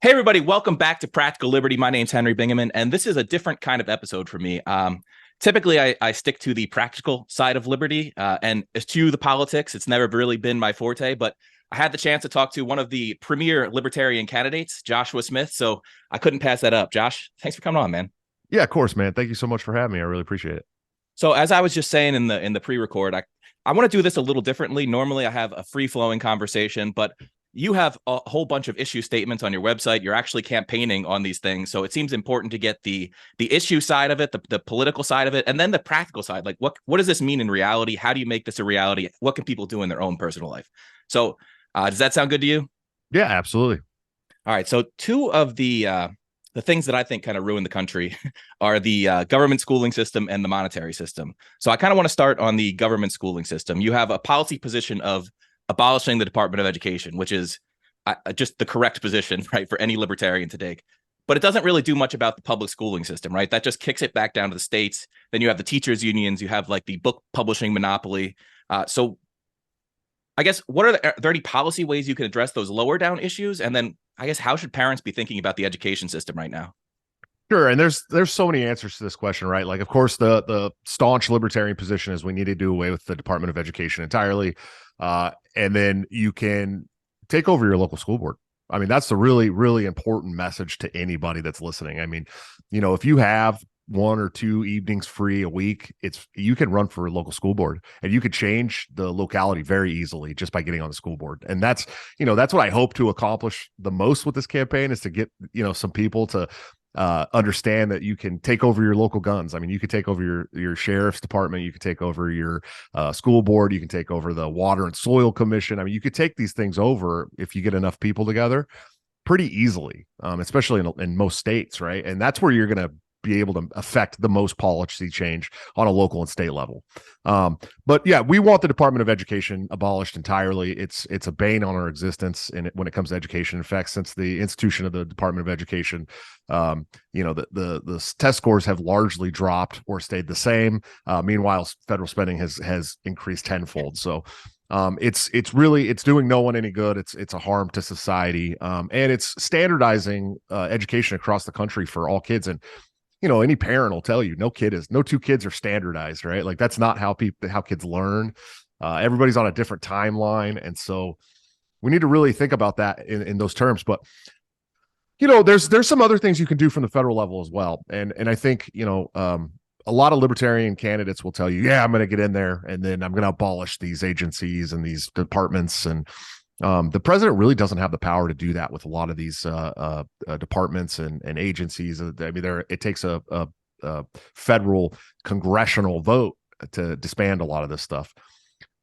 Hey, everybody, welcome back to Practical Liberty. My name's Henry Bingaman, and this is a different kind of episode for me. Typically, I stick to the practical side of liberty and eschew the politics. It's never really been my forte, but I had the chance to talk to one of the premier libertarian candidates, Joshua Smith, so I couldn't pass that up. Josh, thanks for coming on, man. Yeah, of course, man. Thank you so much for having me. I really appreciate it. So as I was just saying in the pre-record, I want to do this a little differently. Normally I have a free-flowing conversation, but you have a whole bunch of issue statements on your website. You're actually campaigning on these things. So it seems important to get the issue side of it, the political side of it, and then the practical side. Like what does this mean in reality? How do you make this a reality? What can people do in their own personal life? So does that sound good to you? Yeah, absolutely. All right. So two of the things that I think kind of ruin the country are the government schooling system and the monetary system. So I kind of want to start on the government schooling system. You have a policy position of abolishing the Department of Education, which is just the correct position, right, for any libertarian to take. But it doesn't really do much about the public schooling system, right? That just kicks it back down to the states. Then you have the teachers' unions. You have like the book publishing monopoly. So I guess are there any policy ways you can address those lower down issues? And then I guess how should parents be thinking about the education system right now? Sure, and there's so many answers to this question, right? Like, of course, the staunch libertarian position is we need to do away with the Department of Education entirely, and then you can take over your local school board. I mean, that's the really, really important message to anybody that's listening. I mean, if you have one or two evenings free a week, you can run for a local school board and you could change the locality very easily just by getting on the school board. And that's what I hope to accomplish the most with this campaign, is to get some people to understand that you can take over your local guns. I mean, you could take over your sheriff's department, you could take over your school board, you can take over the water and soil commission. I mean, you could take these things over if you get enough people together pretty easily, especially in most states, right? And that's where you're going to be able to affect the most policy change on a local and state level. But yeah, we want the Department of Education abolished entirely. It's a bane on our existence when it comes to education. In fact, since the institution of the Department of Education, the test scores have largely dropped or stayed the same. Meanwhile, federal spending has increased tenfold. So it's doing no one any good. It's a harm to society, and it's standardizing education across the country for all kids. And any parent will tell you no two kids are standardized, right? Like, that's not how kids learn. Everybody's on a different timeline. And so we need to really think about that in those terms. But, there's some other things you can do from the federal level as well. And I think, a lot of libertarian candidates will tell you, yeah, I'm going to get in there and then I'm going to abolish these agencies and these departments. And the president really doesn't have the power to do that with a lot of these departments and agencies. I mean, it takes a federal congressional vote to disband a lot of this stuff.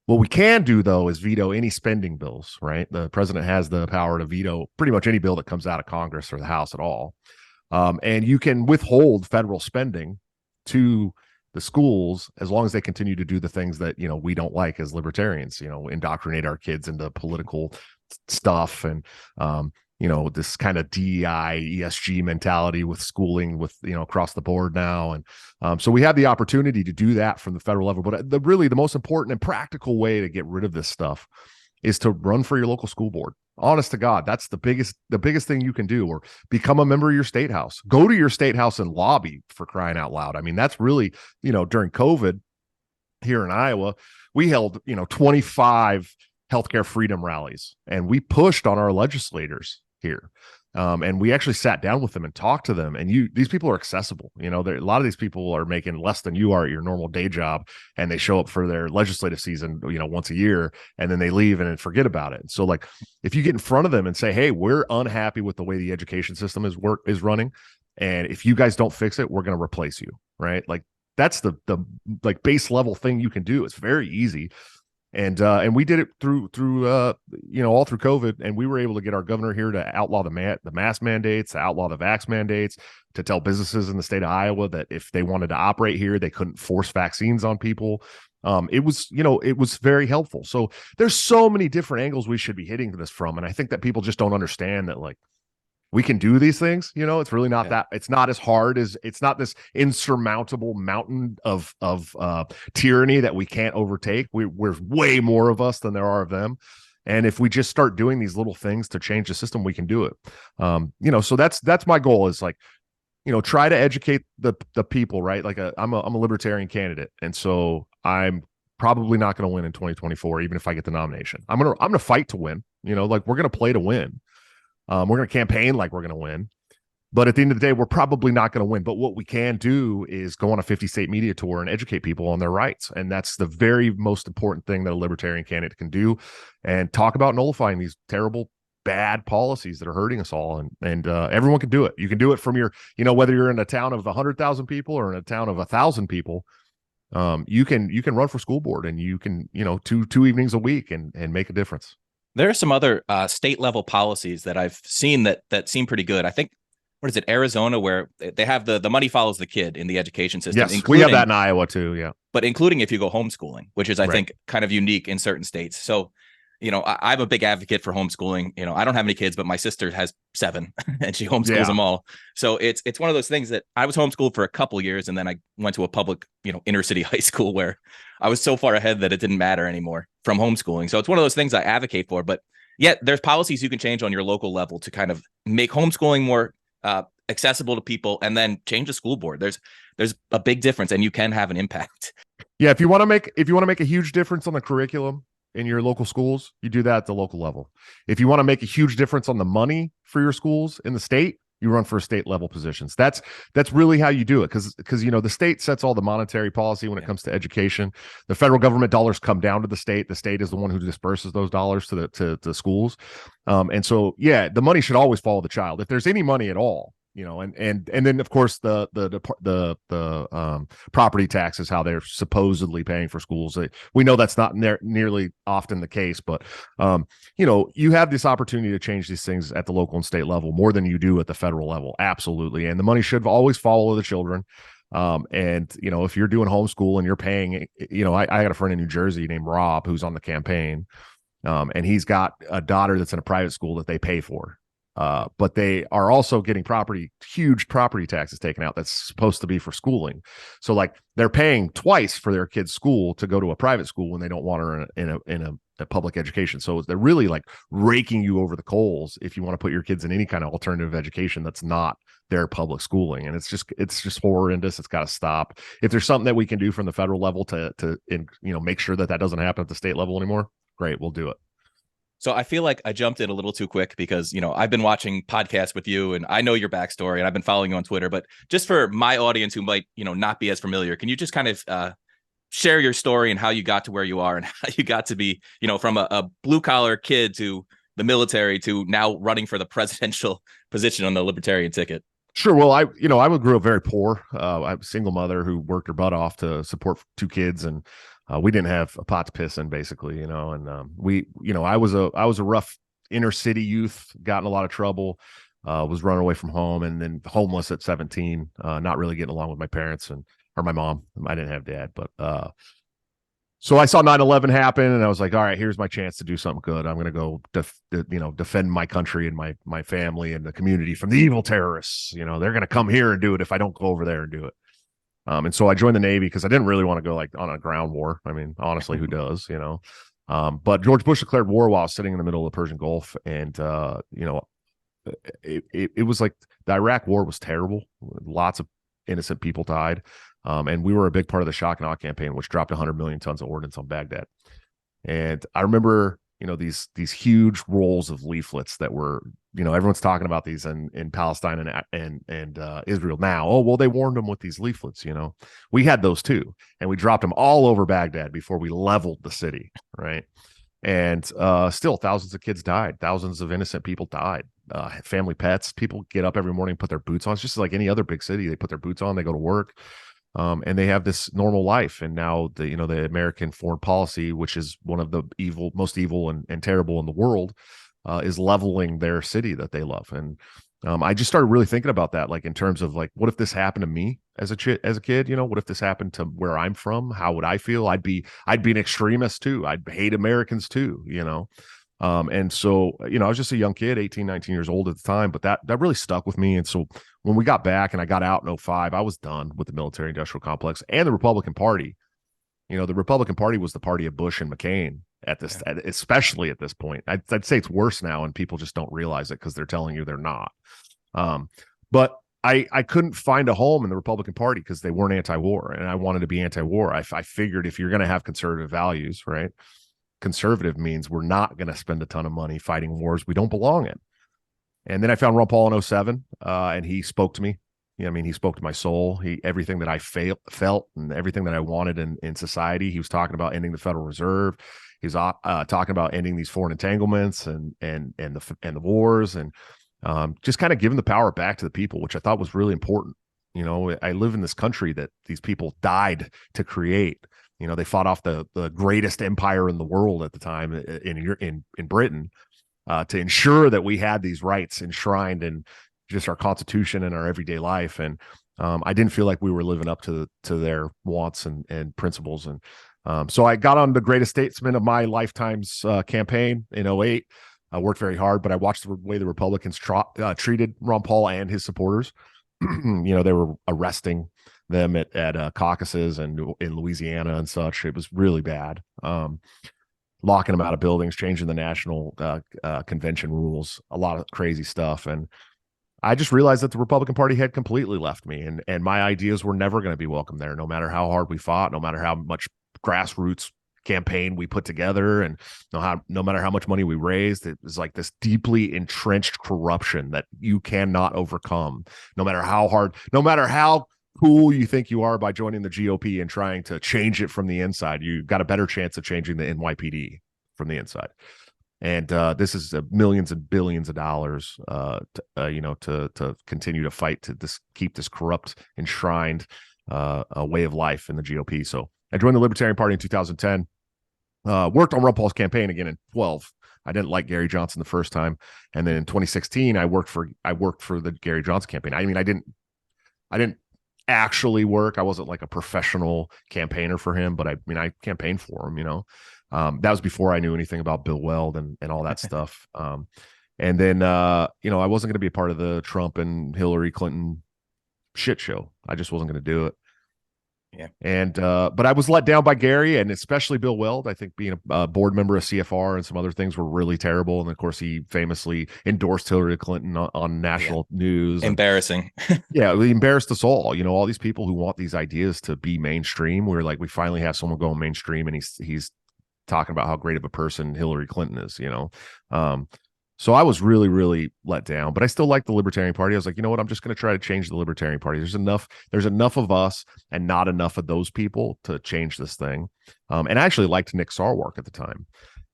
What we can do, though, is veto any spending bills, right? The president has the power to veto pretty much any bill that comes out of Congress or the House at all. And you can withhold federal spending to the schools as long as they continue to do the things that we don't like as libertarians, indoctrinate our kids into political stuff and this kind of DEI ESG mentality with schooling with across the board now. And so we have the opportunity to do that from the federal level. But the most important and practical way to get rid of this stuff is to run for your local school board. Honest to God, that's the biggest thing you can do. Or become a member of your state house. Go to your state house and lobby, for crying out loud. I mean, that's really, during COVID here in Iowa, we held 25 healthcare freedom rallies, and we pushed on our legislators here. And we actually sat down with them and talked to them. And these people are accessible. A lot of these people are making less than you are at your normal day job, and they show up for their legislative season, once a year, and then they leave and then forget about it. So, like, if you get in front of them and say, "Hey, we're unhappy with the way the education system is running, and if you guys don't fix it, we're going to replace you," right? Like, that's the like base level thing you can do. It's very easy. And we did it through all through COVID, and we were able to get our governor here to outlaw the mask mandates, to outlaw the vax mandates, to tell businesses in the state of Iowa that if they wanted to operate here, they couldn't force vaccines on people. It was very helpful. So there's so many different angles we should be hitting this from, and I think that people just don't understand that, like, we can do these things. It's really not that. It's not as hard as, it's not this insurmountable mountain of tyranny that we can't overtake. We're way more of us than there are of them. And if we just start doing these little things to change the system, we can do it. So that's my goal, is like, try to educate the people, right? Like I'm a libertarian candidate. And so I'm probably not going to win in 2024, even if I get the nomination. I'm going to fight to win, like we're going to play to win. We're going to campaign like we're going to win. But at the end of the day, we're probably not going to win. But what we can do is go on a 50-state media tour and educate people on their rights. And that's the very most important thing that a libertarian candidate can do, and talk about nullifying these terrible, bad policies that are hurting us all. And everyone can do it. You can do it from your, whether you're in a town of 100,000 people or in a town of 1,000 people, you can run for school board, and you can, two evenings a week and make a difference. There are some other state level policies that I've seen that seem pretty good. I think, what is it, Arizona, where they have the money follows the kid in the education system. Yes, we have that in Iowa too. Yeah. But including if you go homeschooling, which is, I Right. think, kind of unique in certain states. So, I'm a big advocate for homeschooling. I don't have any kids, but my sister has 7 and she homeschools them all. So it's one of those things that I was homeschooled for a couple of years, and then I went to a public, inner city high school where I was so far ahead that it didn't matter anymore from homeschooling. So it's one of those things I advocate for. But yet there's policies you can change on your local level to kind of make homeschooling more accessible to people, and then change the school board. There's a big difference, and you can have an impact. Yeah, if you want to make a huge difference on the curriculum in your local schools, you do that at the local level. If you want to make a huge difference on the money for your schools in the state, you run for state level positions. That's really how you do it, because the state sets all the monetary policy when it comes to education. The federal government dollars come down to the state. The state is the one who disperses those dollars to the schools. And so, yeah, the money should always follow the child, if there's any money at all. And then of course the property tax is how they're supposedly paying for schools. We know that's not nearly often the case, but you have this opportunity to change these things at the local and state level more than you do at the federal level. Absolutely. And the money should always follow the children. If you're doing homeschool and you're paying, I got a friend in New Jersey named Rob who's on the campaign, and he's got a daughter that's in a private school that they pay for. But they are also getting huge property taxes taken out that's supposed to be for schooling. So like they're paying twice for their kid's school to go to a private school when they don't want her in a public education. So they're really like raking you over the coals if you want to put your kids in any kind of alternative education that's not their public schooling. And it's just horrendous. It's got to stop. If there's something that we can do from the federal level to make sure that doesn't happen at the state level anymore, great, we'll do it. So I feel like I jumped in a little too quick because, I've been watching podcasts with you and I know your backstory and I've been following you on Twitter. But just for my audience who might, not be as familiar, can you just kind of share your story and how you got to where you are and how you got to be, from a blue collar kid to the military to now running for the presidential position on the Libertarian ticket? Sure. Well, I grew up very poor. I have a single mother who worked her butt off to support 2 kids, and we didn't have a pot to piss in, basically, and I was a rough inner city youth, got in a lot of trouble, was running away from home, and then homeless at 17, not really getting along with my parents or my mom. I didn't have dad, but so I saw 9/11 happen, and I was like, all right, here's my chance to do something good. I'm going to go defend my country and my family and the community from the evil terrorists. They're going to come here and do it if I don't go over there and do it. And so I joined the Navy because I didn't really want to go like on a ground war. I mean, honestly, who does, but George Bush declared war while I was sitting in the middle of the Persian Gulf. And, it was like the Iraq war was terrible. Lots of innocent people died. And we were a big part of the shock and awe campaign, which dropped 100 million tons of ordnance on Baghdad. And I remember, these huge rolls of leaflets that were, everyone's talking about these in Palestine and Israel now. Oh, well, they warned them with these leaflets. We had those too, and we dropped them all over Baghdad before we leveled the city, right? And still, thousands of kids died, thousands of innocent people died, family pets. People get up every morning, put their boots on. It's just like any other big city. They put their boots on, they go to work. And they have this normal life. And now the American foreign policy, which is one of the most evil and terrible in the world, is leveling their city that they love. And I just started really thinking about that, like in terms of like, what if this happened to me as a kid? What if this happened to where I'm from? How would I feel? I'd be an extremist too. I'd hate Americans too, and so, I was just a young kid, 18, 19 years old at the time, but that really stuck with me. And so when we got back and I got out in 2005, I was done with the military industrial complex and the Republican Party. The Republican Party was the party of Bush and McCain. especially at this point. I'd say it's worse now, and people just don't realize it because they're telling you they're not. But I couldn't find a home in the Republican Party because they weren't anti-war, and I wanted to be anti-war. I figured if you're going to have conservative values, right? Conservative means we're not going to spend a ton of money fighting wars we don't belong in. And then I found Ron Paul in 2007, and he spoke to me. I mean, he spoke to my soul. Everything that I felt and everything that I wanted in society. He was talking about ending the Federal Reserve. He was talking about ending these foreign entanglements and the wars, and just kind of giving the power back to the people, which I thought was really important. I live in this country that these people died to create. They fought off the greatest empire in the world at the time in Britain to ensure that we had these rights enshrined in just our Constitution and our everyday life. And I didn't feel like we were living up to their wants and principles. And so I got on the greatest statesman of my lifetime's campaign in 2008. I worked very hard, but I watched the way the Republicans treated Ron Paul and his supporters. They were arresting them at caucuses and in Louisiana and such. It was really bad. Locking them out of buildings, changing the national convention rules, a lot of crazy stuff. And I just realized that the Republican Party had completely left me, and my ideas were never going to be welcome there, no matter how hard we fought, no matter how much grassroots campaign we put together, and no matter how much money we raised. It was like this deeply entrenched corruption that you cannot overcome, no matter how cool you think you are by joining the GOP and trying to change it from the inside. You've got a better chance of changing the NYPD from the inside. And this is millions and billions of dollars, to continue to fight to keep this corrupt, enshrined way of life in the GOP. So I joined the Libertarian Party in 2010. Worked on Ron Paul's campaign again in 2012. I didn't like Gary Johnson the first time, and then in 2016, I worked for the Gary Johnson campaign. I mean, I didn't actually work. I wasn't like a professional campaigner for him, but I campaigned for him. That was before I knew anything about Bill Weld and all that stuff. And then I wasn't going to be a part of the Trump and Hillary Clinton shit show. I just wasn't going to do it. Yeah. And but I was let down by Gary, and especially Bill Weld. I think being a board member of CFR and some other things were really terrible. And of course, he famously endorsed Hillary Clinton on national news. Embarrassing. Yeah, he embarrassed us all. All these people who want these ideas to be mainstream. We finally have someone going mainstream, and he's talking about how great of a person Hillary Clinton is. So I was really, really let down, but I still like the Libertarian Party. I was like, you know what? I'm just going to try to change the Libertarian Party. There's enough of us and not enough of those people to change this thing. And I actually liked Nick Sarwark at the time.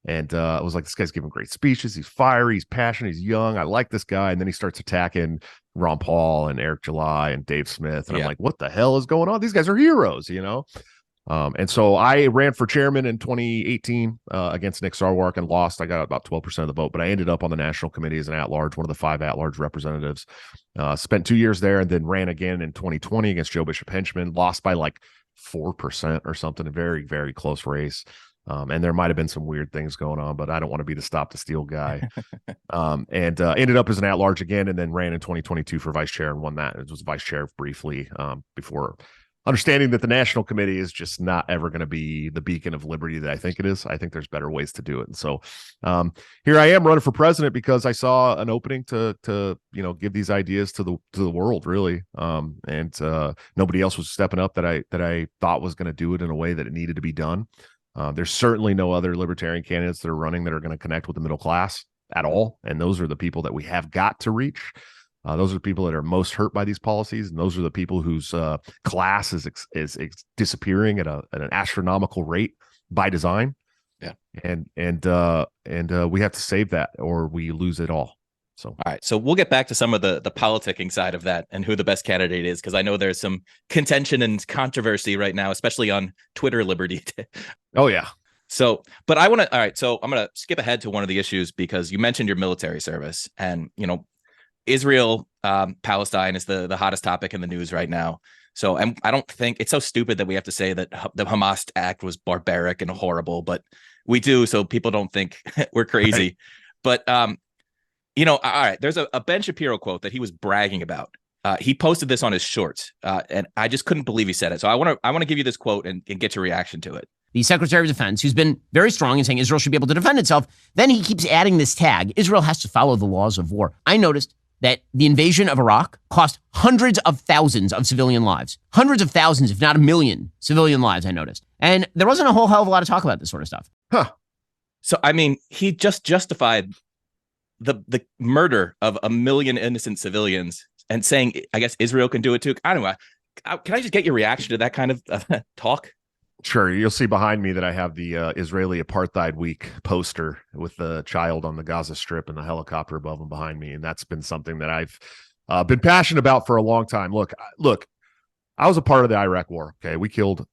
And I was like, this guy's giving great speeches. He's fiery. He's passionate. He's young. I like this guy. And then he starts attacking Ron Paul and Eric July and Dave Smith. And I'm like, what the hell is going on? These guys are heroes, And so I ran for chairman in 2018 against Nick Sarwark and lost. I got about 12% of the vote, but I ended up on the national committee as an at-large, one of the 5 at-large representatives. Spent 2 years there, and then ran again in 2020 against Joe Bishop Henchman. Lost by like 4% or something. A very, very close race. And there might have been some weird things going on, but I don't want to be the stop the steal guy. And ended up as an at-large again, and then ran in 2022 for vice chair and won that. It was vice chair briefly before understanding that the national committee is just not ever going to be the beacon of liberty that I think it is. I think there's better ways to do it. And so here I am running for president because I saw an opening to give these ideas to the world, really. And nobody else was stepping up that I thought was going to do it in a way that it needed to be done. There's certainly no other libertarian candidates that are running that are going to connect with the middle class at all. And those are the people that we have got to reach. Those are the people that are most hurt by these policies, and those are the people whose class is disappearing at an astronomical rate by design. Yeah, and we have to save that, or we lose it all. So, all right. So we'll get back to some of the politicking side of that and who the best candidate is, because I know there's some contention and controversy right now, especially on Twitter liberty. Oh yeah. So, but I want to. All right. So I'm going to skip ahead to one of the issues because you mentioned your military service, and Israel, Palestine is the hottest topic in the news right now. So I don't think it's so stupid that we have to say that the Hamas act was barbaric and horrible, but we do, so people don't think we're crazy. Right. But, all right, there's a Ben Shapiro quote that he was bragging about. He posted this on his shorts, and I just couldn't believe he said it. So I want to give you this quote and get your reaction to it. the Secretary of Defense, who's been very strong in saying Israel should be able to defend itself, then he keeps adding this tag, Israel has to follow the laws of war. I noticed that the invasion of Iraq cost hundreds of thousands of civilian lives. Hundreds of thousands, if not a million civilian lives, I noticed. And there wasn't a whole hell of a lot of talk about this sort of stuff. Huh. So, I mean, he just justified the murder of a million innocent civilians and saying, I guess Israel can do it too. I don't know. Can I just get your reaction to that kind of talk? Sure. You'll see behind me that I have the Israeli Apartheid Week poster with the child on the Gaza Strip and the helicopter above him behind me. And that's been something that I've been passionate about for a long time. Look, I was a part of the Iraq War. Okay. We killed,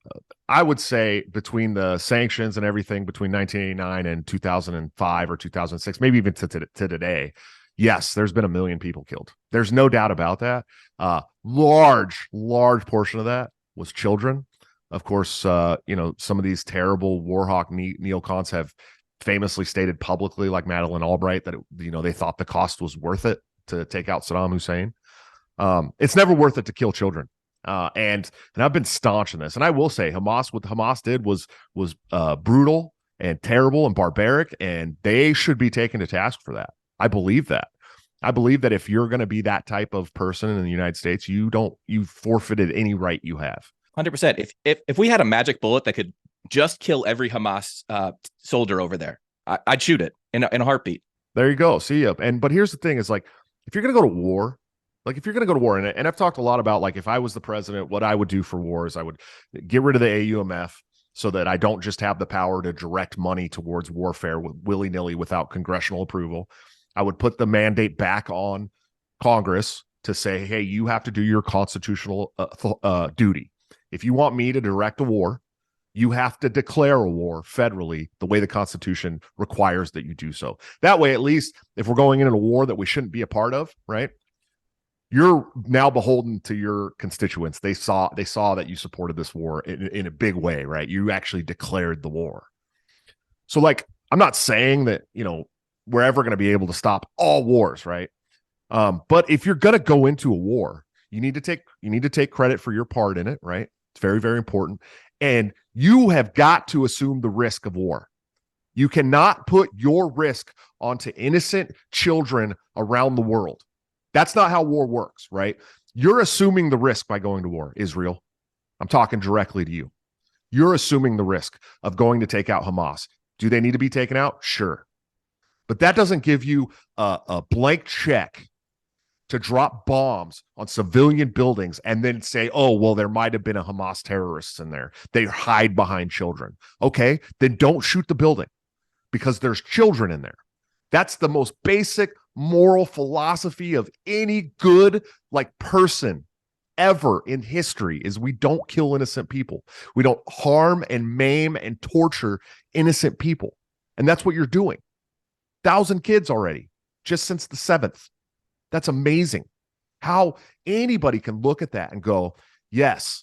I would say, between the sanctions and everything between 1989 and 2005 or 2006, maybe even to today. Yes, there's been 1 million people killed. There's no doubt about that. Large portion of that was children. Of course, some of these terrible war hawk neocons have famously stated publicly, like Madeleine Albright, that they thought the cost was worth it to take out Saddam Hussein. It's never worth it to kill children. And I've been staunch in this. And I will say, what Hamas did was brutal and terrible and barbaric, and they should be taken to task for that. I believe that. I believe that if you're going to be that type of person in the United States, you've forfeited any right you have. 100%. If we had a magic bullet that could just kill every Hamas soldier over there, I'd shoot it in a heartbeat. There you go. See ya. But here's the thing: is like, if you're going to go to war, and I've talked a lot about, like, if I was the president, what I would do for war is I would get rid of the AUMF so that I don't just have the power to direct money towards warfare willy-nilly without congressional approval. I would put the mandate back on Congress to say, hey, you have to do your constitutional duty. If you want me to direct a war, you have to declare a war federally the way the Constitution requires that you do so. That way, at least if we're going into a war that we shouldn't be a part of, right? You're now beholden to your constituents. They saw that you supported this war in a big way, right? You actually declared the war. So, like, I'm not saying that, we're ever going to be able to stop all wars, right? But if you're going to go into a war, you need to take credit for your part in it, right? It's very, very important. And you have got to assume the risk of war. You cannot put your risk onto innocent children around the world. That's not how war works, right? You're assuming the risk by going to war, Israel. I'm talking directly to you. You're assuming the risk of going to take out Hamas. Do they need to be taken out? Sure. But that doesn't give you a blank check to drop bombs on civilian buildings and then say, oh, well, there might have been a Hamas terrorists in there. They hide behind children. Okay, then don't shoot the building because there's children in there. That's the most basic moral philosophy of any good person ever in history, is we don't kill innocent people. We don't harm and maim and torture innocent people. And that's what you're doing. 1,000 kids already, just since the 7th. That's amazing. How anybody can look at that and go, yes,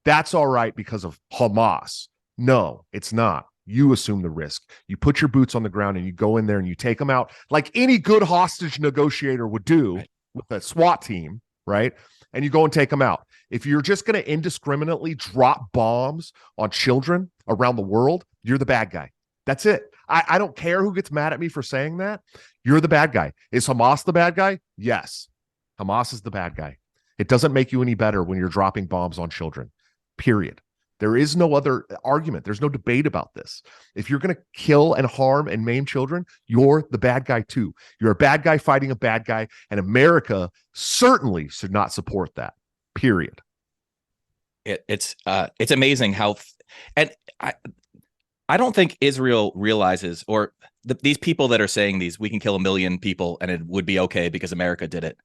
that's all right because of Hamas. No, it's not. You assume the risk. You put your boots on the ground and you go in there and you take them out like any good hostage negotiator would do with a SWAT team, right? And you go and take them out. If you're just going to indiscriminately drop bombs on children around the world, you're the bad guy. That's it. I don't care who gets mad at me for saying that. You're the bad guy. Is Hamas the bad guy? Yes. Hamas is the bad guy. It doesn't make you any better when you're dropping bombs on children, period. There is no other argument. There's no debate about this. If you're going to kill and harm and maim children, you're the bad guy too. You're a bad guy fighting a bad guy, and America certainly should not support that, period. It's amazing how, and I don't think Israel realizes, or these people that are saying we can kill 1 million people and it would be okay because America did it.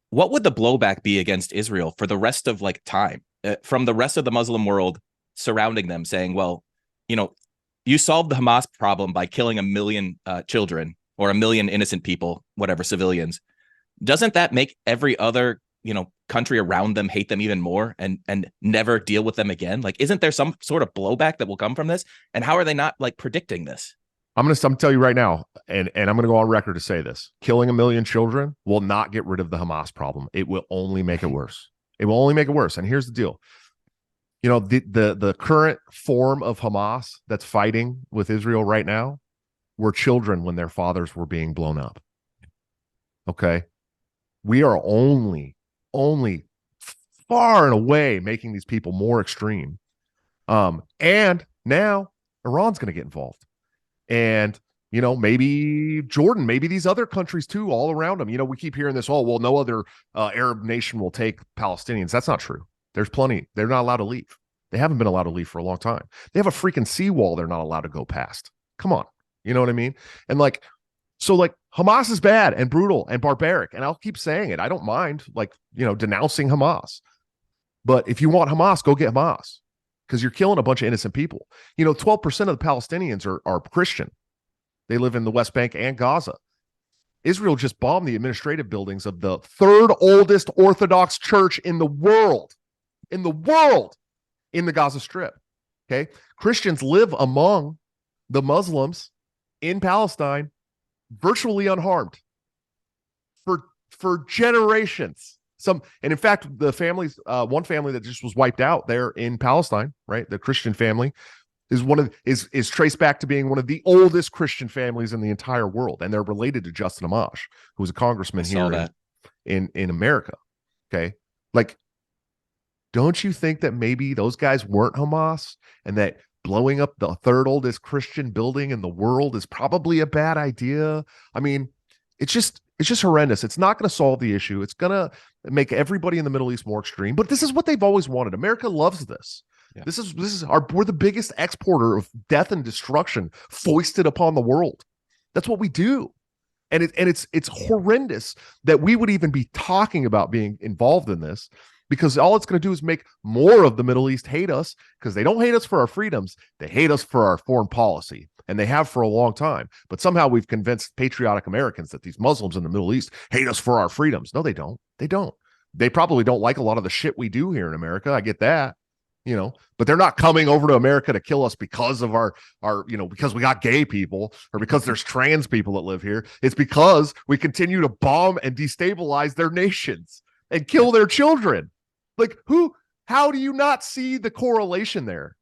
What would the blowback be against Israel for the rest of time from the rest of the Muslim world surrounding them, saying, well, you solved the Hamas problem by killing 1 million children or 1 million innocent people, whatever, civilians. Doesn't that make every other, country around them hate them even more and never deal with them again? Isn't there some sort of blowback that will come from this? And how are they not predicting this? I'm going to tell you right now, and I'm going to go on record to say this: killing 1 million children will not get rid of the Hamas problem. It will only make it worse. It will only make it worse. And here's the deal. You know, the current form of Hamas that's fighting with Israel right now were children when their fathers were being blown up. Okay. We are only far and away making these people more extreme. And now Iran's going to get involved. And, you know, maybe Jordan, maybe these other countries too, all around them. You know, we keep hearing this, oh, well, no other Arab nation will take Palestinians. That's not true. There's plenty. They're not allowed to leave. They haven't been allowed to leave for a long time. They have a freaking seawall they're not allowed to go past. Come on. You know what I mean? And like, so like Hamas is bad and brutal and barbaric. And I'll keep saying it. I don't mind, like, you know, denouncing Hamas. But if you want Hamas, go get Hamas, because you're killing a bunch of innocent people. You know, 12% of the Palestinians are Christian. They live in the West Bank and Gaza. Israel just bombed the administrative buildings of the third oldest Orthodox church in the world, in the Gaza Strip. Okay. Christians live among the Muslims in Palestine virtually unharmed for generations. And in fact, the families, one family that just was wiped out there in Palestine, right? The Christian family is traced back to being one of the oldest Christian families in the entire world. And they're related to Justin Amash, who was a congressman here in America. Okay. Like, don't you think that maybe those guys weren't Hamas, and that blowing up the third oldest Christian building in the world is probably a bad idea? I mean, it's just horrendous. It's not going to solve the issue. It's going to make everybody in the Middle East more extreme. But this is what they've always wanted. America loves this. Yeah. We're the biggest exporter of death and destruction foisted upon the world. That's what we do. And it's horrendous that we would even be talking about being involved in this, because all it's going to do is make more of the Middle East hate us, because they don't hate us for our freedoms. They hate us for our foreign policy, and they have for a long time. But somehow we've convinced patriotic Americans that these Muslims in the Middle East hate us for our freedoms. No, they don't. They don't. They probably don't like a lot of the shit we do here in America. I get that, you know, but they're not coming over to America to kill us because of our, you know, because we got gay people or because there's trans people that live here. It's because we continue to bomb and destabilize their nations and kill their children. Like, how do you not see the correlation there?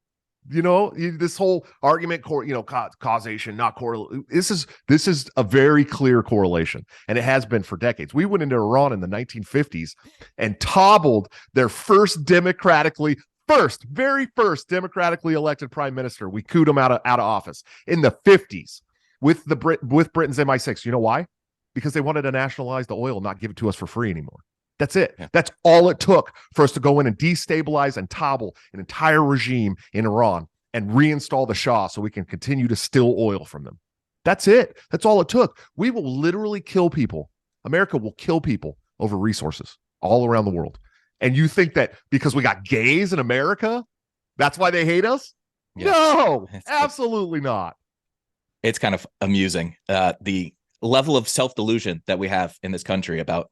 You know, this whole argument, causation, not correlation. This is a very clear correlation, and it has been for decades. We went into Iran in the 1950s and toppled their very first democratically elected prime minister. We cooed him out of office in the 50s with Britain's MI6. You know why? Because they wanted to nationalize the oil, not give it to us for free anymore. That's it. Yeah. That's all it took for us to go in and destabilize and topple an entire regime in Iran and reinstall the Shah so we can continue to steal oil from them. That's it. That's all it took. We will literally kill people. America will kill people over resources all around the world. And you think that because we got gays in America, that's why they hate us? Yeah. No, absolutely not. It's kind of amusing, the level of self-delusion that we have in this country about.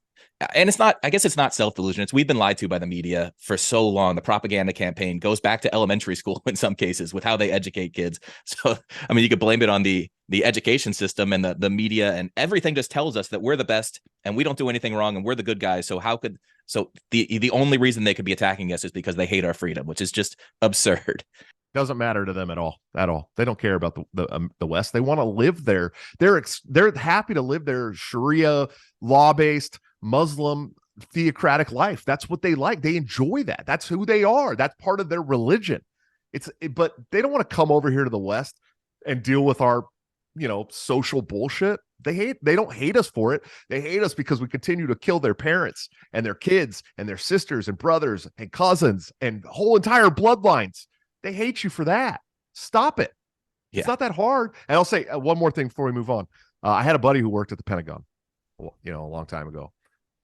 And I guess it's not self-delusion. It's we've been lied to by the media for so long. The propaganda campaign goes back to elementary school in some cases with how they educate kids. So, I mean, you could blame it on the education system and the media, and everything just tells us that we're the best and we don't do anything wrong and we're the good guys. So the only reason they could be attacking us is because they hate our freedom, which is just absurd. Doesn't matter to them at all. They don't care about the West. They want to live there. They're happy to live their Sharia law-based Muslim theocratic life. That's what they like. They enjoy that. That's who they are. That's part of their religion. But they don't want to come over here to the West and deal with our, you know, social bullshit. They don't hate us for it. They hate us because we continue to kill their parents and their kids and their sisters and brothers and cousins and whole entire bloodlines. They hate you for that. Stop it. Yeah. It's not that hard. And I'll say one more thing before we move on. I had a buddy who worked at the Pentagon, you know, a long time ago.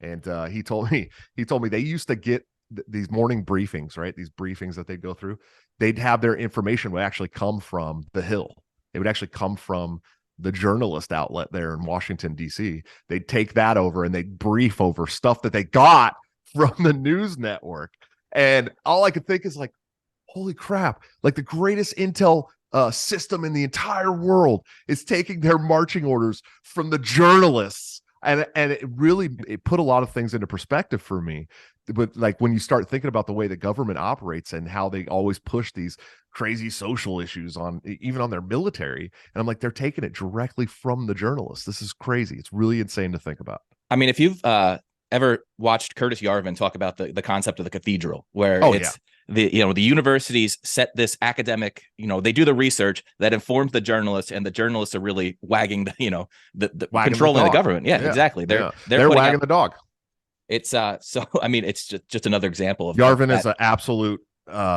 And he told me they used to get these morning briefings, right? These briefings that they'd go through. They'd have their information would actually come from the Hill. It would actually come from the journalist outlet there in Washington, D.C. They'd take that over and they'd brief over stuff that they got from the news network. And all I could think is like, holy crap, like the greatest intel system in the entire world is taking their marching orders from the journalists and it put a lot of things into perspective for me. But like when you start thinking about the way the government operates and how they always push these crazy social issues on even on their military, and I'm like, they're taking it directly from the journalists. This is crazy. It's really insane to think about. I mean, if you've ever watched Curtis Yarvin talk about the concept of the cathedral, where the universities set this academic, they do the research that informs the journalists, and the journalists are really wagging the controlling the government. Yeah, exactly. They're wagging the dog. It's so I mean, it's just another example of Yarvin is an absolute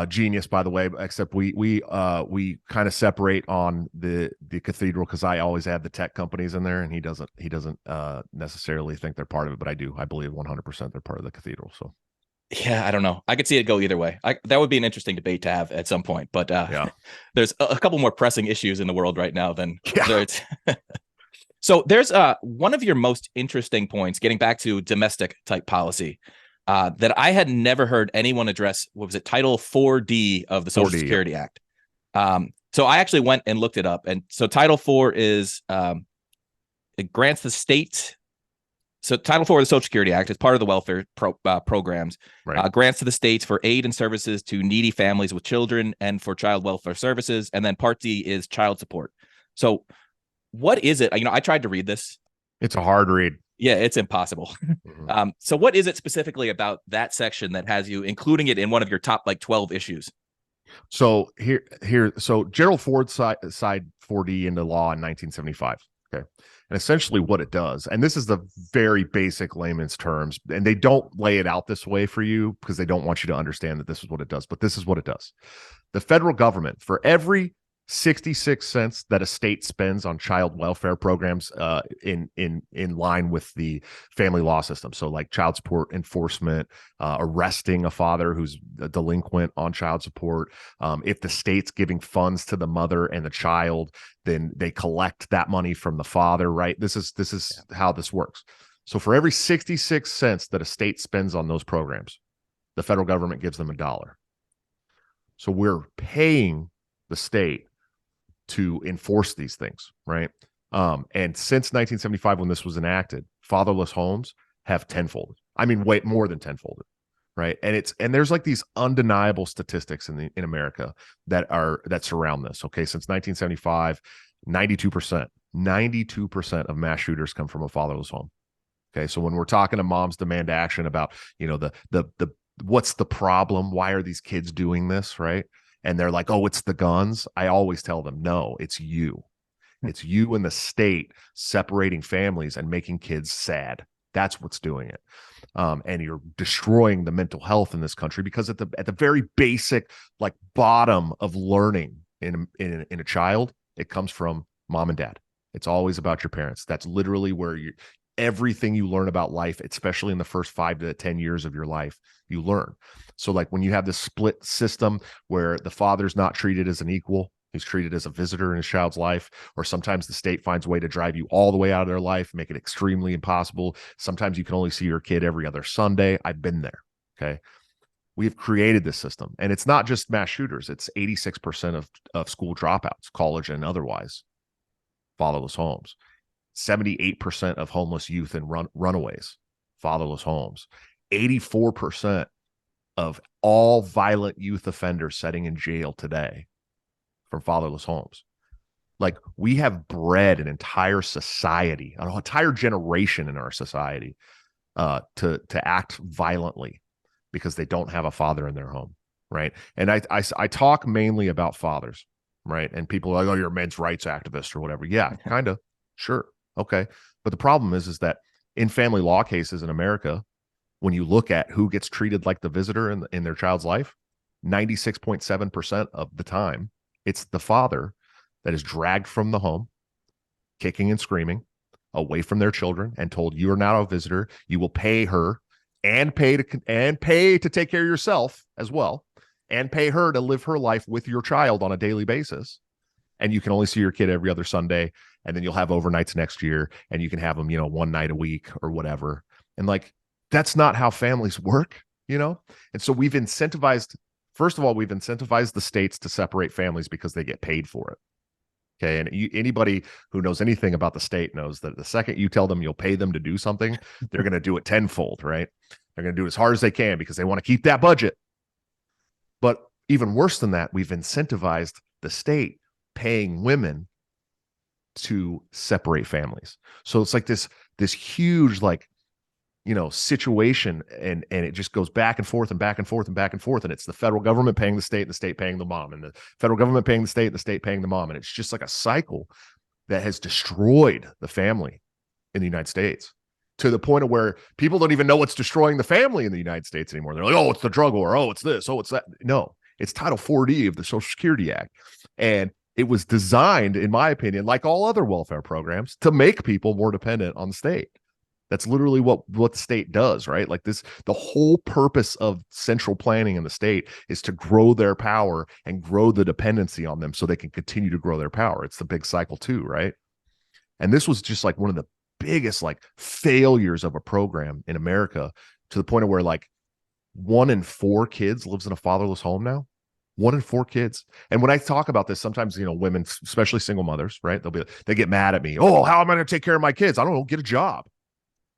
genius, by the way, except we kind of separate on the cathedral because I always add the tech companies in there, and he doesn't necessarily think they're part of it, but I do. I believe 100% they're part of the cathedral. So yeah, I don't know. I could see it go either way. That would be an interesting debate to have at some point, but there's a couple more pressing issues in the world right now than So there's one of your most interesting points, getting back to domestic type policy, that I had never heard anyone address. What was it? Title 4D of the Social Security Act. So I actually went and looked it up. And so Title 4 is it grants the state. So Title 4 of the Social Security Act is part of the welfare programs, grants to the states for aid and services to needy families with children and for child welfare services. And then Part D is child support. So what is it? I tried to read this. It's a hard read. Yeah, it's impossible. So what is it specifically about that section that has you including it in one of your top 12 issues? So so Gerald Ford signed 4D into law in 1975. Okay. And essentially what it does, and this is the very basic layman's terms, and they don't lay it out this way for you because they don't want you to understand that this is what it does, but this is what it does. The federal government, for every 66 cents that a state spends on child welfare programs in line with the family law system. So like child support enforcement, arresting a father who's a delinquent on child support. If the state's giving funds to the mother and the child, then they collect that money from the father, right? This is how this works. So for every 66 cents that a state spends on those programs, the federal government gives them $1. So we're paying the state to enforce these things, right? And since 1975, when this was enacted, fatherless homes have tenfolded. I mean, way more than tenfolded, right? And there's like these undeniable statistics in America that surround this. Okay, since 1975, 92% of mass shooters come from a fatherless home. Okay, so when we're talking to moms demand action about, the what's the problem? Why are these kids doing this, right? And they're like, oh, it's the guns. I always tell them, no, it's you. It's you and the state separating families and making kids sad. That's what's doing it. And you're destroying the mental health in this country because at the very basic, bottom of learning in a child, it comes from mom and dad. It's always about your parents. That's literally where everything you learn about life, especially in the first 5 to 10 years of your life, you learn. So when you have this split system where the father's not treated as an equal, he's treated as a visitor in his child's life, or sometimes the state finds a way to drive you all the way out of their life, make it extremely impossible. Sometimes you can only see your kid every other Sunday. I've been there. Okay. We've created this system, and it's not just mass shooters. It's 86% of school dropouts, college and otherwise, fatherless homes. 78% of homeless youth and runaways, fatherless homes. 84% of all violent youth offenders sitting in jail today from fatherless homes. We have bred an entire society, an entire generation in our society to act violently because they don't have a father in their home, right? And I talk mainly about fathers, right? And people are like, oh, you're a men's rights activist or whatever. Yeah, kind of. Sure. Okay. But the problem is that in family law cases in America, when you look at who gets treated like the visitor in their child's life, 96.7% of the time, it's the father that is dragged from the home, kicking and screaming, away from their children, and told, you are now a visitor. You will pay her and pay to take care of yourself as well, and pay her to live her life with your child on a daily basis. And you can only see your kid every other Sunday, and then you'll have overnights next year, and you can have them, one night a week or whatever. And that's not how families work, And so we've incentivized the states to separate families because they get paid for it. Okay. And anybody who knows anything about the state knows that the second you tell them you'll pay them to do something, they're going to do it tenfold, right? They're going to do it as hard as they can because they want to keep that budget. But even worse than that, we've incentivized the state paying women to separate families. So it's like this huge, like, situation, and it just goes back and forth and back and forth and back and forth. And it's the federal government paying the state and the state paying the mom, and the federal government paying the state and the state paying the mom. And it's just like a cycle that has destroyed the family in the United States, to the point of where people don't even know what's destroying the family in the United States anymore. They're like, oh, it's the drug war. Oh, it's this. Oh, it's that. No, it's Title 4D of the Social Security Act. And it was designed, in my opinion, like all other welfare programs, to make people more dependent on the state. That's literally what the state does, right? Like this, the whole purpose of central planning in the state is to grow their power and grow the dependency on them so they can continue to grow their power. It's the big cycle too, right? And this was just like one of the biggest like failures of a program in America, to the point of where like 1 in 4 kids lives in a fatherless home now. 1 in 4 kids. And when I talk about this, sometimes, women, especially single mothers, right? They get mad at me. Oh, how am I going to take care of my kids? I don't know, get a job.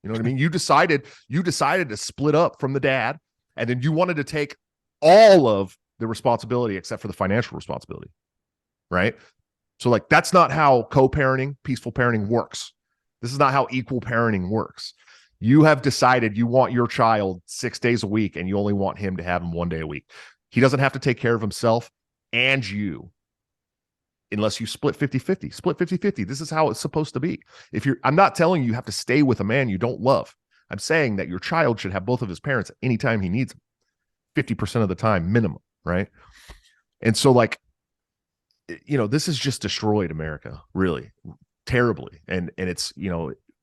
You know what I mean? You decided to split up from the dad, and then you wanted to take all of the responsibility except for the financial responsibility, right? So like, that's not how co-parenting, peaceful parenting works. This is not how equal parenting works. You have decided you want your child 6 days a week, and you only want him to have him 1 day a week. He doesn't have to take care of himself and you, unless you split 50-50. Split 50-50. This is how it's supposed to be. I'm not telling you have to stay with a man you don't love. I'm saying that your child should have both of his parents anytime he needs them, 50% of the time minimum, right? And so like, this has just destroyed America, really terribly. And it's,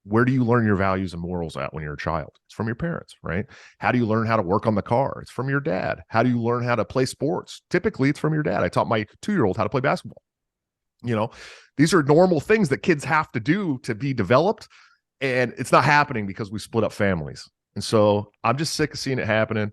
where do you learn your values and morals at when you're a child? It's from your parents, right? How do you learn how to work on the car? It's from your dad. How do you learn how to play sports? Typically, it's from your dad. I taught my 2-year-old how to play basketball. These are normal things that kids have to do to be developed, and it's not happening because we split up families. And so I'm just sick of seeing it happening.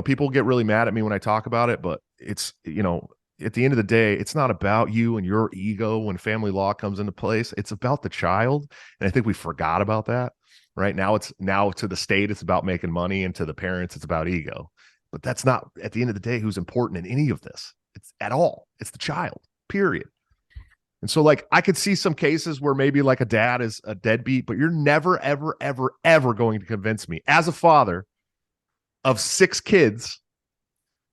People get really mad at me when I talk about it, but it's, at the end of the day, it's not about you and your ego when family law comes into place. It's about the child. And I think we forgot about that. Right now, to the state, it's about making money, and to the parents, it's about ego. But that's not, at the end of the day, who's important in any of this. It's at all. It's the child, period. And so like, I could see some cases where maybe like a dad is a deadbeat, but you're never, ever, ever, ever going to convince me as a father of 6 kids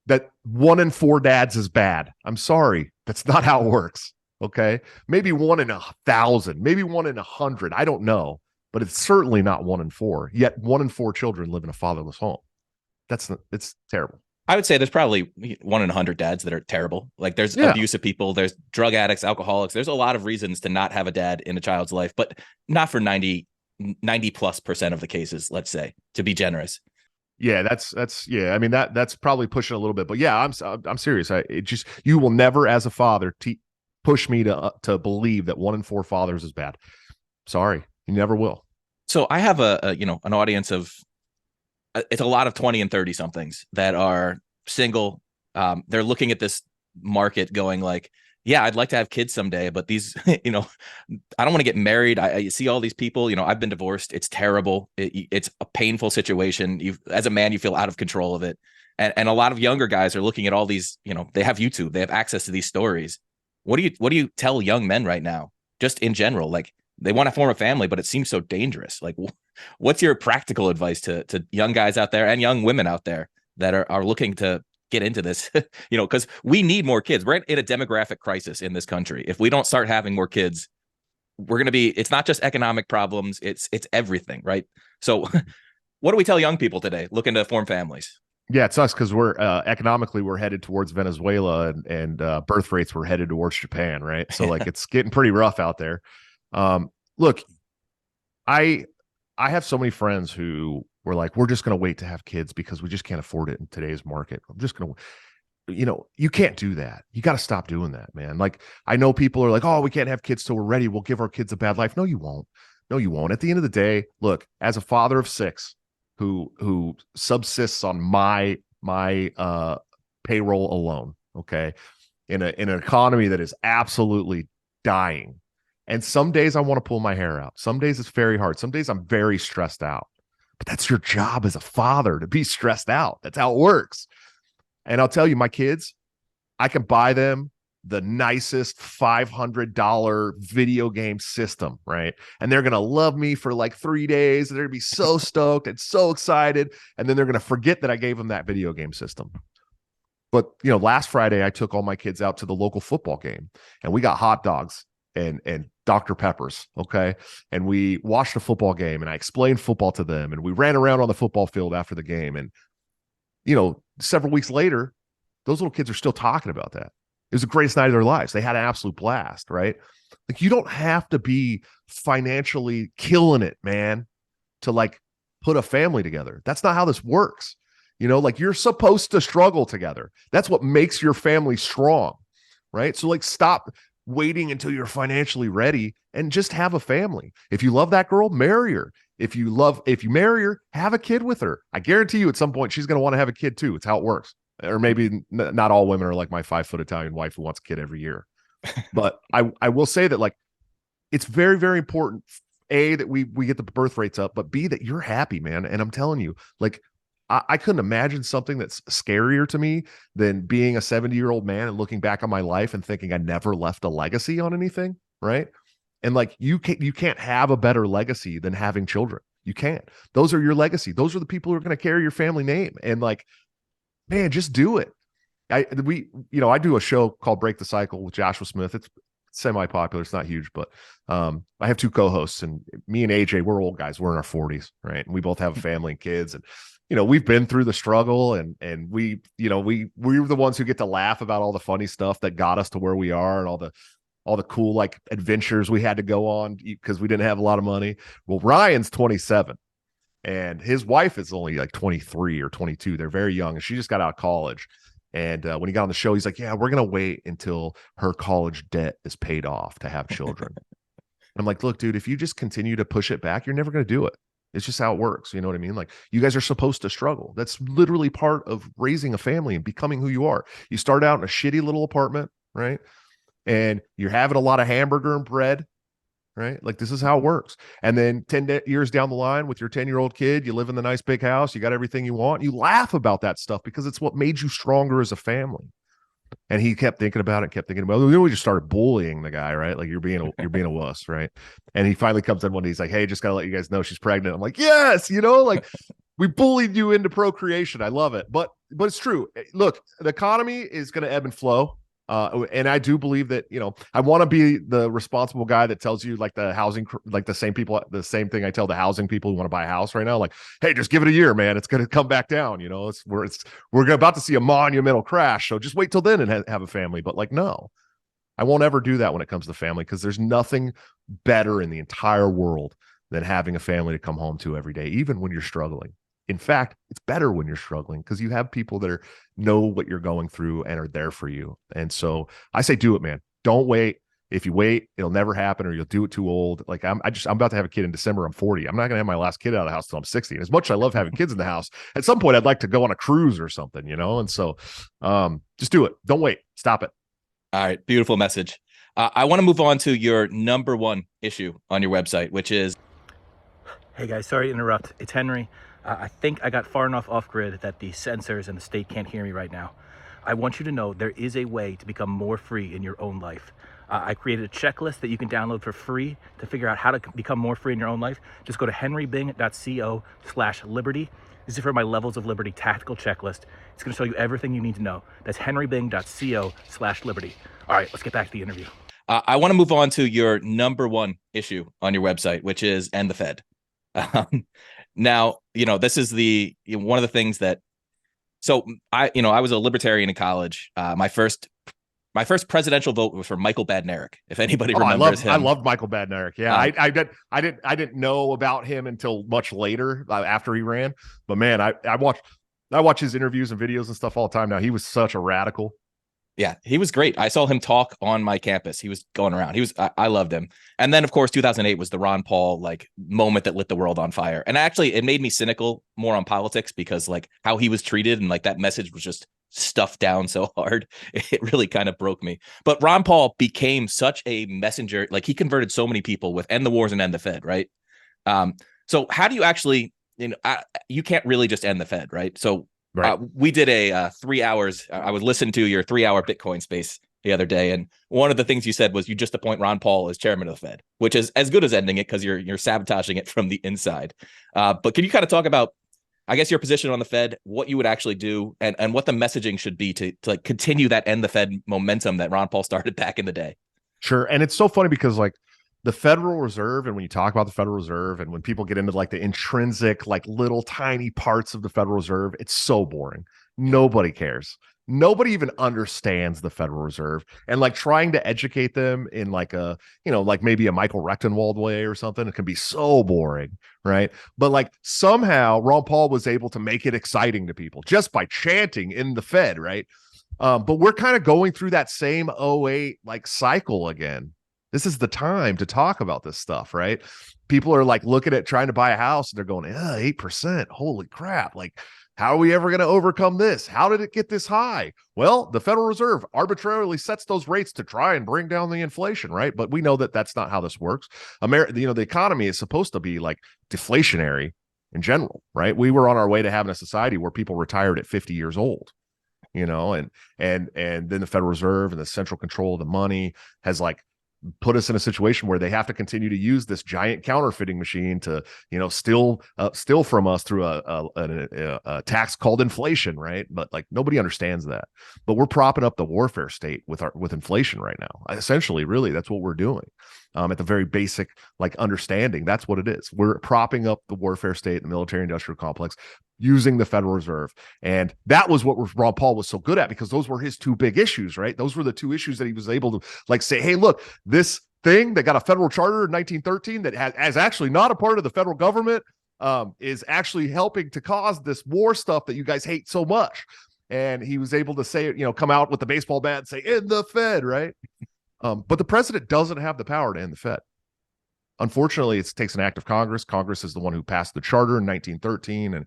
that 1 in 4 dads is bad. I'm sorry. That's not how it works. Okay. Maybe 1 in 1,000, maybe 1 in 100. I don't know, but it's certainly not 1 in 4. Yet 1 in 4 children live in a fatherless home. It's terrible. I would say there's probably 1 in 100 dads that are terrible. Like there's abusive people, there's drug addicts, alcoholics. There's a lot of reasons to not have a dad in a child's life, but not for 90+% of the cases, let's say, to be generous. Yeah, that's yeah. I mean, that's probably pushing a little bit, but yeah, I'm serious. You will never, as a father, push me to believe that 1 in 4 fathers is bad. Sorry, you never will. So I have an audience of, it's a lot of 20 and 30 somethings that are single. They're looking at this market going like, yeah, I'd like to have kids someday, but these, I don't want to get married. I see all these people, I've been divorced. It's terrible. It's a painful situation. As a man, you feel out of control of it. And a lot of younger guys are looking at all these, they have YouTube, they have access to these stories. What do you tell young men right now? Just in general, like they want to form a family, but it seems so dangerous. Like, what's your practical advice to young guys out there and young women out there that are looking to get into this, because we need more kids. We're in a demographic crisis in this country. If we don't start having more kids, we're going to be, it's not just economic problems, it's everything, right? So what do we tell young people today looking to form families? Yeah, it sucks because we're economically we're headed towards Venezuela, and birth rates were headed towards Japan, right? So like it's getting pretty rough out there. Look, I have so many friends who were like, we're just going to wait to have kids because we just can't afford it in today's market. I'm just going to, you can't do that. You got to stop doing that, man. Like, I know people are like, oh, we can't have kids till we're ready. We'll give our kids a bad life. No, you won't. No, you won't. At the end of the day, look, as a father of 6 who subsists on my payroll alone, okay, in an economy that is absolutely dying. And some days I want to pull my hair out. Some days it's very hard. Some days I'm very stressed out. But that's your job as a father, to be stressed out. That's how it works. And I'll tell you, my kids, I can buy them the nicest $500 video game system, right? And they're going to love me for like 3 days. And they're going to be so stoked and so excited. And then they're going to forget that I gave them that video game system. But, last Friday, I took all my kids out to the local football game, and we got hot dogs and Dr. Peppers, okay? And we watched a football game, and I explained football to them, and we ran around on the football field after the game. And, several weeks later, those little kids are still talking about that. It was the greatest night of their lives. They had an absolute blast, right? Like, you don't have to be financially killing it, man, to like put a family together. That's not how this works. Like, you're supposed to struggle together. That's what makes your family strong, right? So like, stop waiting until you're financially ready and just have a family. If you love that girl, marry her. If you marry her, have a kid with her. I guarantee you at some point she's going to want to have a kid too. It's how it works. Or maybe not all women are like my 5-foot Italian wife who wants a kid every year. But I will say that, like, it's very, very important, A, that we get the birth rates up, but B, that you're happy, man. And I'm telling you, like, I couldn't imagine something that's scarier to me than being a 70-year-old man and looking back on my life and thinking I never left a legacy on anything, right? And like, you can't have a better legacy than having children. You can't. Those are your legacy. Those are the people who are going to carry your family name. And like, man, just do it. I do a show called Break the Cycle with Joshua Smith. It's semi-popular. It's not huge, but I have 2 co-hosts, and me and AJ, we're old guys. We're in our 40s, right? And we both have a family and kids, and we've been through the struggle, and we were the ones who get to laugh about all the funny stuff that got us to where we are, and all the cool like adventures we had to go on because we didn't have a lot of money. Well, Ryan's 27. And his wife is only like 23 or 22. They're very young, and she just got out of college. And when he got on the show, he's like, yeah, we're going to wait until her college debt is paid off to have children. I'm like, look, dude, if you just continue to push it back, you're never going to do it. It's just how it works. You know what I mean? Like, you guys are supposed to struggle. That's literally part of raising a family and becoming who you are. You start out in a shitty little apartment, right? And you're having a lot of hamburger and bread, right? Like, this is how it works. And then 10 years down the line with your 10-year-old kid, you live in the nice big house, you got everything you want. You laugh about that stuff because it's what made you stronger as a family. And he kept thinking about it, then we just started bullying the guy, right? Like, you're being a wuss, right? And he finally comes in one day, he's like, hey, just gotta let you guys know she's pregnant. I'm like, yes, like, we bullied you into procreation. I love it. But it's true. Look, the economy is going to ebb and flow. And I do believe that, I want to be the responsible guy that tells you, like, the housing, like the same thing I tell the housing people who want to buy a house right now, like, hey, just give it a year, man. It's going to come back down. We're about to see a monumental crash. So just wait till then and have a family. But like, no, I won't ever do that when it comes to family, because there's nothing better in the entire world than having a family to come home to every day, even when you're struggling. In fact, it's better when you're struggling because you have people that know what you're going through and are there for you. And so I say, do it, man. Don't wait. If you wait, it'll never happen, or you'll do it too old. Like, I'm about to have a kid in December. I'm 40. I'm not going to have my last kid out of the house till I'm 60. And as much as I love having kids in the house, at some point I'd like to go on a cruise or something, And so just do it. Don't wait. Stop it. All right. Beautiful message. I want to move on to your number 1 issue on your website, which is. Hey guys, sorry to interrupt. It's Henry. I think I got far enough off grid that the censors and the state can't hear me right now. I want you to know there is a way to become more free in your own life. I created a checklist that you can download for free to figure out how to become more free in your own life. Just go to henrybing.co/liberty. This is for my Levels of Liberty tactical checklist. It's going to show you everything you need to know. That's henrybing.co/liberty. All right, let's get back to the interview. I want to move on to your number 1 issue on your website, which is End the Fed. Now, this is one of the things that, so I was a libertarian in college. My first presidential vote was for Michael Badnarik. If anybody remembers him. I loved Michael Badnarik. Yeah. I didn't know about him until much later, after he ran, but man, I watch his interviews and videos and stuff all the time now. He was such a radical. Yeah, he was great. I saw him talk on my campus. He was going around. I loved him. And then, of course, 2008 was the Ron Paul moment that lit the world on fire. And actually, it made me cynical more on politics because how he was treated and that message was just stuffed down so hard. It really kind of broke me. But Ron Paul became such a messenger. Like, he converted so many people with end the wars and end the Fed, right? So how do you actually, you can't really just end the Fed, right? So Right. we did a 3 hours. I was listening to your 3 hour Bitcoin space the other day, and one of the things you said was you just appoint Ron Paul as chairman of the Fed, which is as good as ending it, because you're sabotaging it from the inside. But can you kind of talk about, I guess, your position on the Fed, what you would actually do, and what the messaging should be to like continue that end the Fed momentum that Ron Paul started back in the day? Sure. And it's so funny because like the Federal Reserve, and when you talk about the Federal Reserve and when people get into like the intrinsic, like little tiny parts of the Federal Reserve, it's so boring. Nobody cares. Nobody even understands the Federal Reserve, and like trying to educate them in like a, like maybe a Michael Rectenwald way or something, it can be so boring, right? But like somehow Ron Paul was able to make it exciting to people just by chanting in the Fed, right? But we're kind of going through that same '08 like cycle again. This is the time to talk about this stuff, right? People are like looking at trying to buy a house and they're going, 8%. Holy crap. Like, how are we ever going to overcome this? How did it get this high? Well, the Federal Reserve arbitrarily sets those rates to try and bring down the inflation, right? But we know that that's not how this works. The economy is supposed to be like deflationary in general, right? We were on our way to having a society where people retired at 50 years old, and then the Federal Reserve and the central control of the money has like put us in a situation where they have to continue to use this giant counterfeiting machine to, steal from us through a tax called inflation, right? But like nobody understands that. But we're propping up the warfare state with inflation right now. Essentially, really, that's what we're doing. At the very basic like understanding, that's what it is. We're propping up the warfare state, the military-industrial complex, using the Federal Reserve. And that was what Ron Paul was so good at, because those were his two big issues, right? Those were the two issues that he was able to like say, hey, look, this thing that got a federal charter in 1913 that has actually not a part of the federal government is actually helping to cause this war stuff that you guys hate so much. And he was able to say, come out with the baseball bat and say, in the Fed, right? But the president doesn't have the power to end the Fed. Unfortunately, it takes an act of Congress. Congress is the one who passed the charter in 1913. And,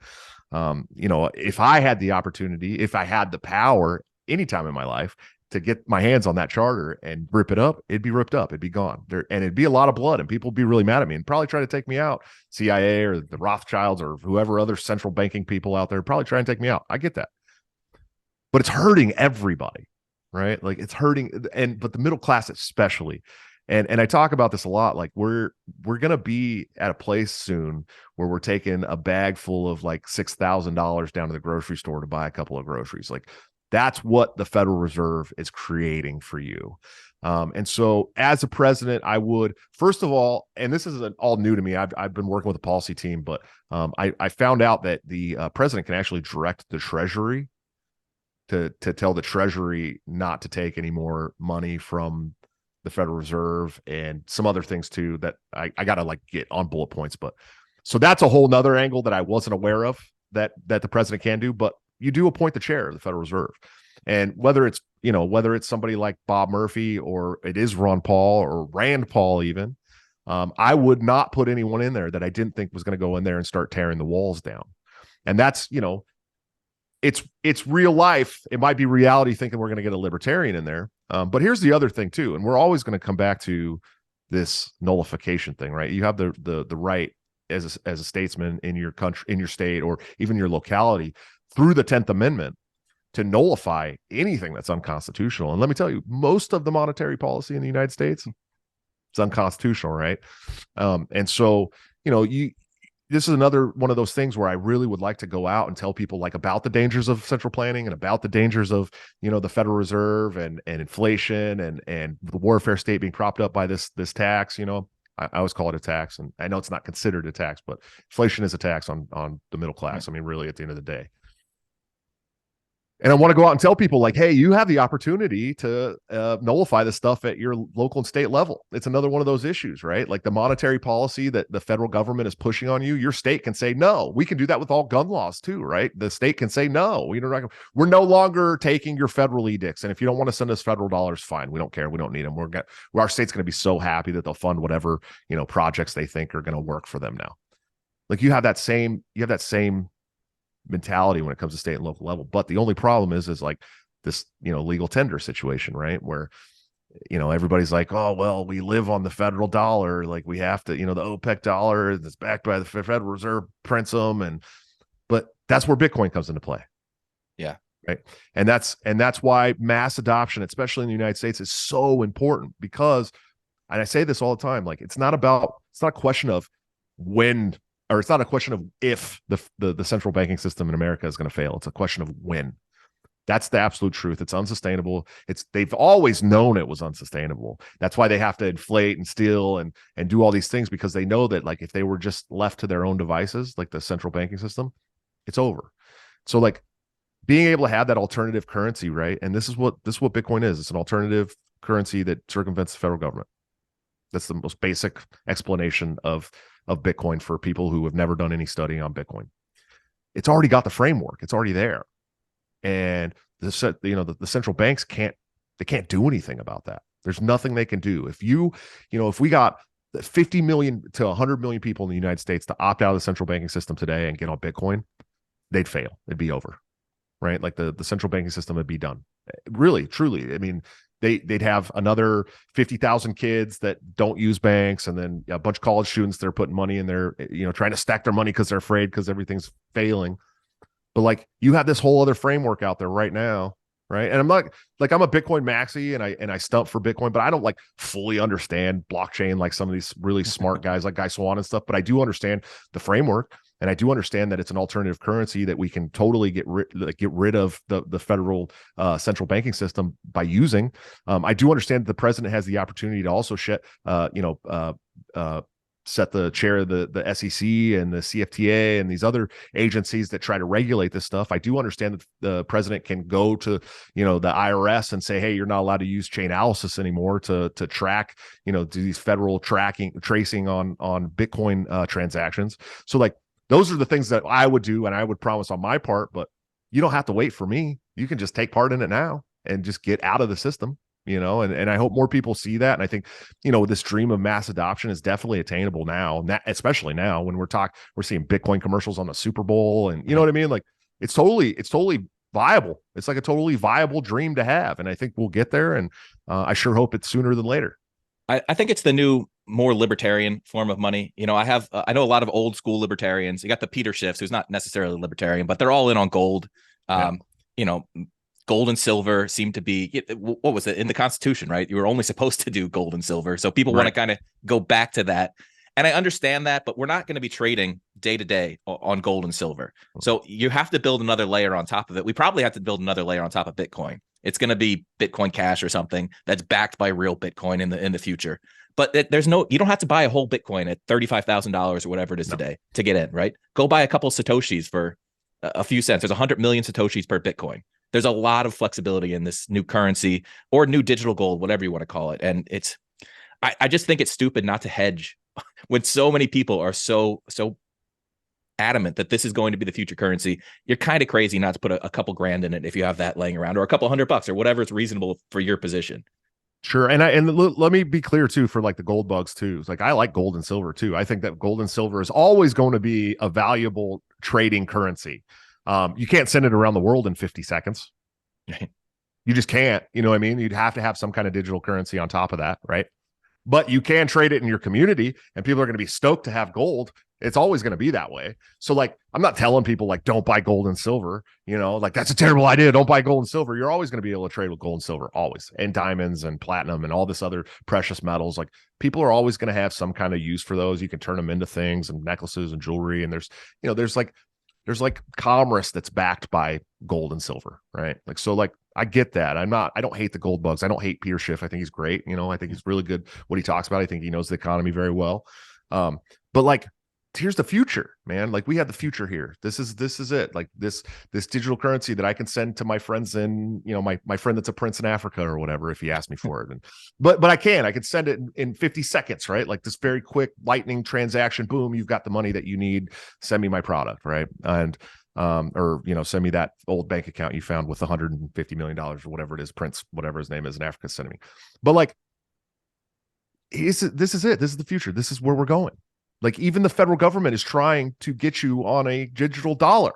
if I had the opportunity, if I had the power anytime in my life to get my hands on that charter and rip it up, it'd be ripped up. It'd be gone there. And it'd be a lot of blood, and people would be really mad at me and probably try to take me out. CIA or the Rothschilds or whoever other central banking people out there probably try and take me out. I get that. But it's hurting everybody, right? Like it's hurting, but the middle class especially. And I talk about this a lot. Like we're gonna be at a place soon where we're taking a bag full of like $6,000 down to the grocery store to buy a couple of groceries. Like that's what the Federal Reserve is creating for you. And so as a president, I would, first of all, and this isn't all new to me, I've been working with a policy team, but I found out that the president can actually direct the Treasury to tell the Treasury not to take any more money from the Federal Reserve and some other things too that I got to like get on bullet points. But so that's a whole nother angle that I wasn't aware of that the president can do. But you do appoint the chair of the Federal Reserve, and whether it's somebody like Bob Murphy or it is Ron Paul or Rand Paul even, I would not put anyone in there that I didn't think was going to go in there and start tearing the walls down. And that's, it's real life. It might be reality thinking we're going to get a libertarian in there. But here's the other thing too, and we're always going to come back to this nullification thing, right? You have the right as a statesman in your country, in your state, or even your locality through the 10th Amendment to nullify anything that's unconstitutional. And let me tell you, most of the monetary policy in the United States, it's unconstitutional, right? And so, this is another one of those things where I really would like to go out and tell people like about the dangers of central planning and about the dangers of, the Federal Reserve and inflation and the warfare state being propped up by this tax. I always call it a tax, and I know it's not considered a tax, but inflation is a tax on the middle class. I mean, really, at the end of the day. And I want to go out and tell people like, hey, you have the opportunity to nullify this stuff at your local and state level. It's another one of those issues, right? Like the monetary policy that the federal government is pushing on you, your state can say, no. We can do that with all gun laws too, right? The state can say, no, we're no longer taking your federal edicts. And if you don't want to send us federal dollars, fine. We don't care. We don't need them. Our state's going to be so happy that they'll fund whatever, projects they think are going to work for them now. Like you have that same mentality when it comes to state and local level. But the only problem is like this, legal tender situation, right? Where, everybody's like, oh, well, we live on the federal dollar. Like we have to, the OPEC dollar that's backed by the Federal Reserve prints them. But that's where Bitcoin comes into play. Yeah. Right. And that's why mass adoption, especially in the United States, is so important because, and I say this all the time, like it's not a question of when, or it's not a question of if the central banking system in America is going to fail. It's a question of when. That's the absolute truth. It's unsustainable. They've always known it was unsustainable. That's why they have to inflate and steal and do all these things, because they know that like if they were just left to their own devices, like the central banking system, it's over. So like being able to have that alternative currency, right? And this is what Bitcoin is. It's an alternative currency that circumvents the federal government. That's the most basic explanation of Bitcoin for people who have never done any study on Bitcoin. It's already got the framework. It's already there. And the central banks can't do anything about that. There's nothing they can do. If if we got 50 million to 100 million people in the United States to opt out of the central banking system today and get on Bitcoin, they'd fail. It'd be over, right? Like the central banking system would be done. Really, truly. I mean, they'd have another 50,000 kids that don't use banks, and then a bunch of college students that are putting money in there, trying to stack their money because they're afraid because everything's failing. But like you have this whole other framework out there right now, right? And I'm not like, I'm a Bitcoin maxi and I stump for Bitcoin, but I don't like fully understand blockchain like some of these really smart guys like Guy Swan and stuff. But I do understand the framework, and I do understand that it's an alternative currency that we can totally get rid of the federal central banking system by using. I do understand that the president has the opportunity to also set the chair of the SEC and the CFTA and these other agencies that try to regulate this stuff. I do understand that the president can go to, the IRS and say, hey, you're not allowed to use chain analysis anymore to track, do these federal tracing on Bitcoin transactions. So like, those are the things that I would do and I would promise on my part, but you don't have to wait for me. You can just take part in it now and just get out of the system. And I hope more people see that. And I think, this dream of mass adoption is definitely attainable now, especially now when we're seeing Bitcoin commercials on the Super Bowl, and you know what I mean? Like it's totally viable. It's like a totally viable dream to have. And I think we'll get there. And I sure hope it's sooner than later. I think it's the new, more libertarian form of money. I know a lot of old school libertarians. You got the Peter Schiffs, who's not necessarily libertarian, but they're all in on gold. Gold and silver seem to be, what was it in the Constitution, right? You were only supposed to do gold and silver. So people want to kind of go back to that. And I understand that, but we're not going to be trading day to day on gold and silver. So you have to build another layer on top of it. We probably have to build another layer on top of Bitcoin. It's going to be Bitcoin Cash or something that's backed by real Bitcoin in the future. But you don't have to buy a whole Bitcoin at $35,000 or whatever it is today to get in, right? Go buy a couple of Satoshis for a few cents. There's 100 million Satoshis per Bitcoin. There's a lot of flexibility in this new currency or new digital gold, whatever you want to call it. And I just think it's stupid not to hedge when so many people are so adamant that this is going to be the future currency. You're kind of crazy not to put a couple grand in it if you have that laying around, or a couple $100 or whatever is reasonable for your position. Sure. And let me be clear too, for like the gold bugs too. It's like, I like gold and silver too. I think that gold and silver is always going to be a valuable trading currency. You can't send it around the world in 50 seconds. You just can't, you know what I mean? You'd have to have some kind of digital currency on top of that, right? But you can trade it in your community, and people are going to be stoked to have gold. It's always going to be that way. So like, I'm not telling people like, don't buy gold and silver, like that's a terrible idea. Don't buy gold and silver. You're always going to be able to trade with gold and silver, always, and diamonds and platinum and all this other precious metals. Like people are always going to have some kind of use for those. You can turn them into things and necklaces and jewelry. And there's like commerce that's backed by gold and silver, right? Like, so like, I get that. I don't hate the gold bugs. I don't hate Peter Schiff. I think he's great. I think he's really good what he talks about. I think he knows the economy very well. But like, here's the future, man. Like we have the future here. This is it. Like this digital currency that I can send to my friends in, my friend that's a prince in Africa or whatever, if he asked me for it. But I can send it in 50 seconds, right? Like this very quick lightning transaction. Boom, you've got the money that you need. Send me my product, right? And or send me that old bank account you found with $150 million or whatever it is, Prince, whatever his name is in Africa, send me. But like, this is it. This is the future. This is where we're going. Like even the federal government is trying to get you on a digital dollar.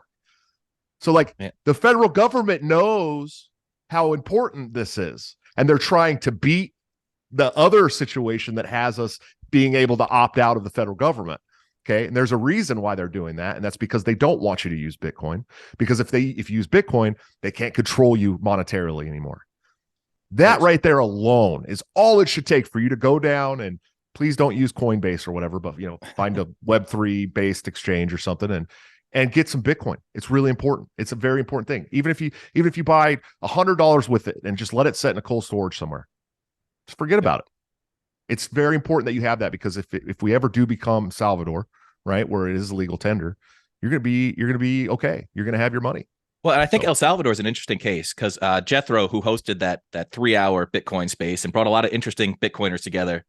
So like Yeah. the federal government knows how important this is, and they're trying to beat the other situation that has us being able to opt out of the federal government. Okay. And there's a reason why they're doing that. And that's because they don't want you to use Bitcoin, because if you use Bitcoin, they can't control you monetarily anymore. That right there alone is all it should take for you to go down, and please don't use Coinbase or whatever, but find a Web3 based exchange or something and get some Bitcoin. It's really important. It's a very important thing. Even if you buy $100 with it and just let it sit in a cold storage somewhere, just forget about it. It's very important that you have that, because if we ever do become Salvador, right, where it is a legal tender, you're gonna be okay. You're gonna have your money. Well, and I think El Salvador is an interesting case because Jethro, who hosted that 3-hour Bitcoin space and brought a lot of interesting Bitcoiners together,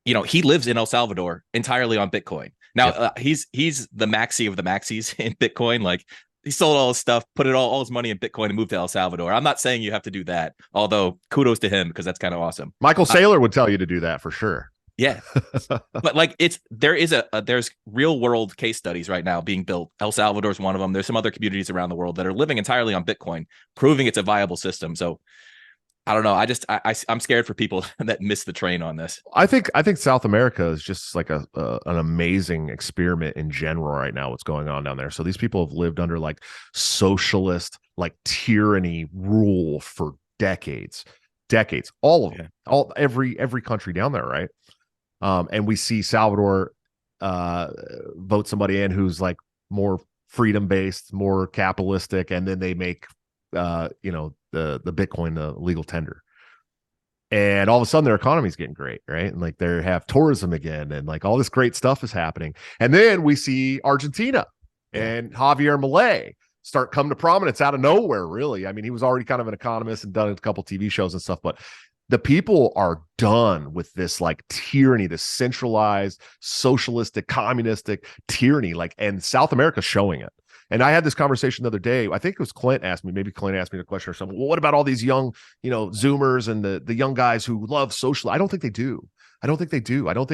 he lives in El Salvador entirely on Bitcoin. Now, he's the maxi of the maxis in Bitcoin. Like, he sold all his stuff, put it all his money in Bitcoin, and moved to El Salvador. I'm not saying you have to do that, although kudos to him, because that's kind of awesome. Michael Saylor would tell you to do that for sure. Yeah, but like there's real world case studies right now being built. El Salvador is one of them. There's some other communities around the world that are living entirely on Bitcoin, proving it's a viable system. So I don't know. I'm scared for people that miss the train on this. I think South America is just like an amazing experiment in general right now. What's going on down there? So these people have lived under like socialist, like tyranny rule for decades. All of them, every country down there, right? And we see Salvador vote somebody in who's like more freedom based, more capitalistic, and then they make the Bitcoin the legal tender. And all of a sudden their economy's getting great, right? And like they have tourism again, and like all this great stuff is happening. And then we see Argentina and Javier Milei start coming to prominence out of nowhere, really. I mean, he was already kind of an economist and done a couple TV shows and stuff, but the people are done with this like tyranny, this centralized, socialistic, communistic tyranny, and South America's showing it. And I had this conversation the other day. I think it was Clint asked me the question or something. Well, what about all these young, Zoomers and the young guys who love social? I don't think they do. I don't think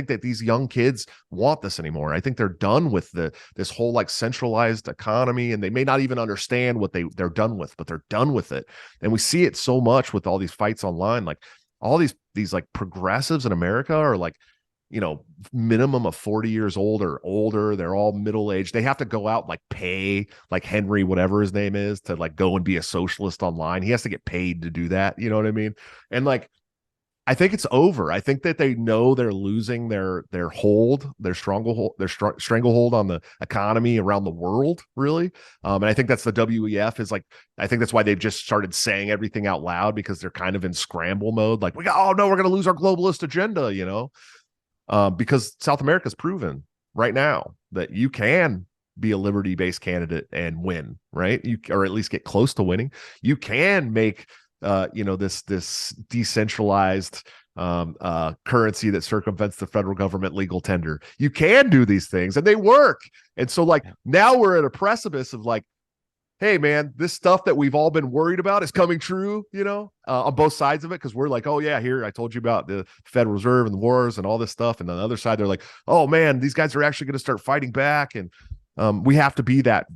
that these young kids want this anymore. I think they're done with this whole like centralized economy, and they may not even understand what they're done with, but they're done with it. And we see it so much with all these fights online. Like all these like progressives in America are like, minimum of 40 years old or older. They're all middle-aged. They have to go out and like pay like Henry, whatever his name is, to like go and be a socialist online. He has to get paid to do that. You know what I mean? And like, I think it's over. I think that they know they're losing their stranglehold on the economy around the world, really. And I think that's the WEF is like, I think that's why they've just started saying everything out loud, because they're kind of in scramble mode. Like, we're going to lose our globalist agenda, because South America's proven right now that you can be a liberty-based candidate and win, right? Or at least get close to winning. You can make this decentralized currency that circumvents the federal government legal tender. You can do these things, and they work. And so like now we're at a precipice of like, hey man, this stuff that we've all been worried about is coming true, on both sides of it. Because we're like, oh yeah, here I told you about the Federal Reserve and the wars and all this stuff. And on the other side, they're like, oh man, these guys are actually going to start fighting back. And we have to be that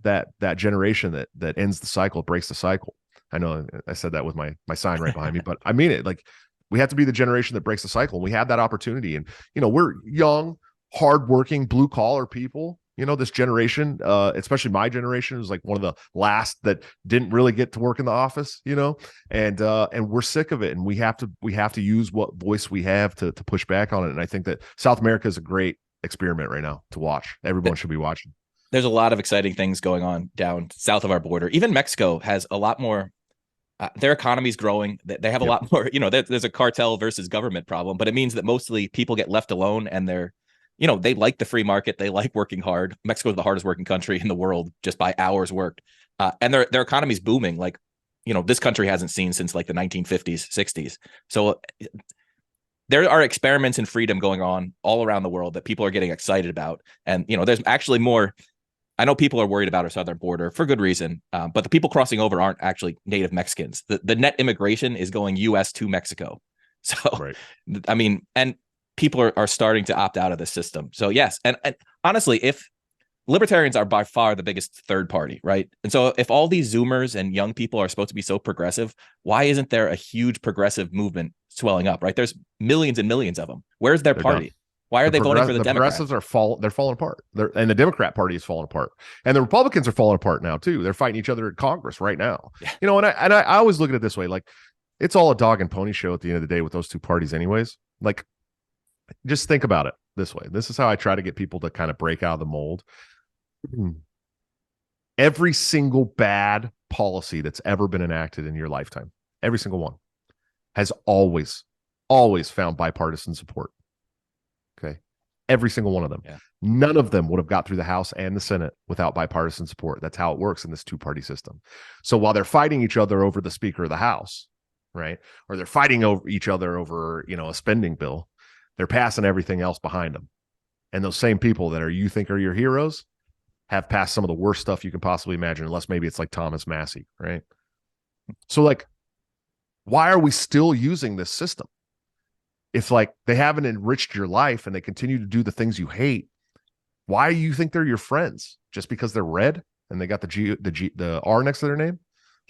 generation that ends the cycle, breaks the cycle. I know I said that with my sign right behind me, but I mean it. Like, we have to be the generation that breaks the cycle, and we have that opportunity. And we're young, hardworking, blue collar people. This generation, especially my generation, is like one of the last that didn't really get to work in the office. And we're sick of it, and we have to use what voice we have to push back on it. And I think that South America is a great experiment right now to watch. Everyone should be watching. There's a lot of exciting things going on down south of our border. Even Mexico has a lot more. Their economy's growing. They have a lot more, there's a cartel versus government problem, but it means that mostly people get left alone, and they like the free market. They like working hard. Mexico is the hardest working country in the world just by hours worked. And their economy's booming. Like, this country hasn't seen since like the 1950s, 60s. So there are experiments in freedom going on all around the world that people are getting excited about. And, there's actually more. I know people are worried about our southern border for good reason, but the people crossing over aren't actually native Mexicans. The net immigration is going U.S. to Mexico. So, right. I mean, and people are starting to opt out of the system. So yes. And honestly, if libertarians are by far the biggest third party, right? And so if all these Zoomers and young people are supposed to be so progressive, why isn't there a huge progressive movement swelling up, right? There's millions and millions of them. Where's their party? Done. Why are they voting for the Democrats? Progressives they're falling apart. And the Democrat Party is falling apart. And the Republicans are falling apart now too. They're fighting each other in Congress right now. Yeah. You know, and I always look at it this way, like it's all a dog and pony show at the end of the day with those two parties anyways. Like, just think about it this way. This is how I try to get people to kind of break out of the mold. Every single bad policy that's ever been enacted in your lifetime, every single one, has always found bipartisan support. Okay. Every single one of them. Yeah. None of them would have got through the House and the Senate without bipartisan support. That's how it works in this two-party system. So while they're fighting each other over the Speaker of the House, right, or they're fighting over each other over, you know, a spending bill, they're passing everything else behind them. And those same people that you think are your heroes have passed some of the worst stuff you can possibly imagine, unless maybe it's like Thomas Massey, right? So, like, why are we still using this system? If, like, they haven't enriched your life and they continue to do the things you hate, why do you think they're your friends? Just because they're red and they got the R next to their name?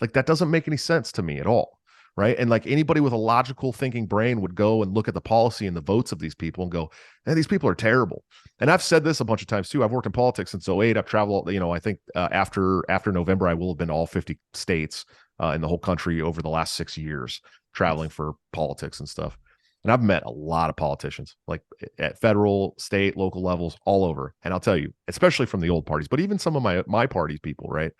Like, that doesn't make any sense to me at all, right? And like anybody with a logical thinking brain would go and look at the policy and the votes of these people and go, hey, these people are terrible. And I've said this a bunch of times too. I've worked in politics since 08. I've traveled, you know, I think after November, I will have been all 50 states in the whole country over the last 6 years, traveling for politics and stuff. And I've met a lot of politicians, like at federal, state, local levels, all over. And I'll tell you, especially from the old parties, but even some of my party's people, right?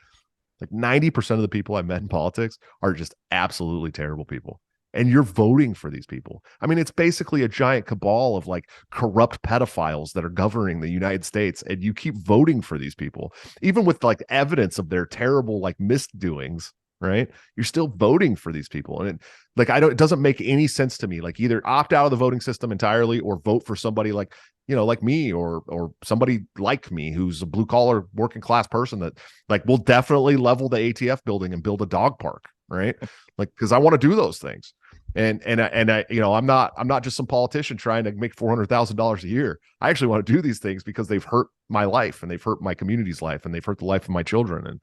Like 90% of the people I've met in politics are just absolutely terrible people. And you're voting for these people. I mean, it's basically a giant cabal of like corrupt pedophiles that are governing the United States. And you keep voting for these people, even with like evidence of their terrible like misdoings, right? You're still voting for these people. And it doesn't make any sense to me. Like, either opt out of the voting system entirely or vote for somebody like, you know, like me or somebody like me who's a blue collar working class person that like will definitely level the ATF building and build a dog park, right? Like, because I want to do those things. And I, you know, I'm not just some politician trying to make $400,000 a year. I actually want to do these things because they've hurt my life and they've hurt my community's life and they've hurt the life of my children.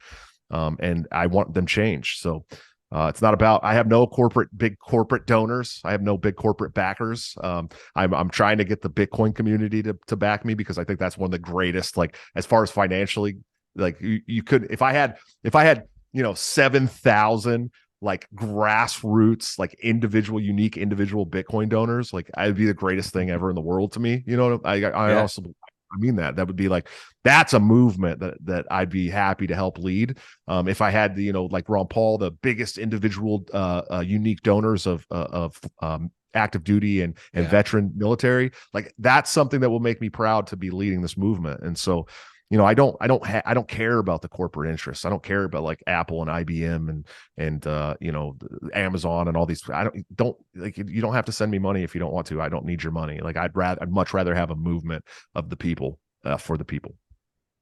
And I want them changed. So it's not about, I have no big corporate donors. I have no big corporate backers. I'm trying to get the Bitcoin community to back me, because I think that's one of the greatest, like, as far as financially, like you could, if I had, you know, 7,000 like grassroots, like unique individual Bitcoin donors, like, I'd be the greatest thing ever in the world to me. You know, I also, I mean, that would be like, that's a movement that I'd be happy to help lead. If I had the, you know, like Ron Paul, the biggest individual unique donors of active duty and veteran military, like, that's something that will make me proud to be leading this movement. And so, you know, I don't care about the corporate interests. I don't care about like Apple and IBM and you know, Amazon and all these. Don't like, you don't have to send me money if you don't want to. I don't need your money. Like, I'd much rather have a movement of the people for the people.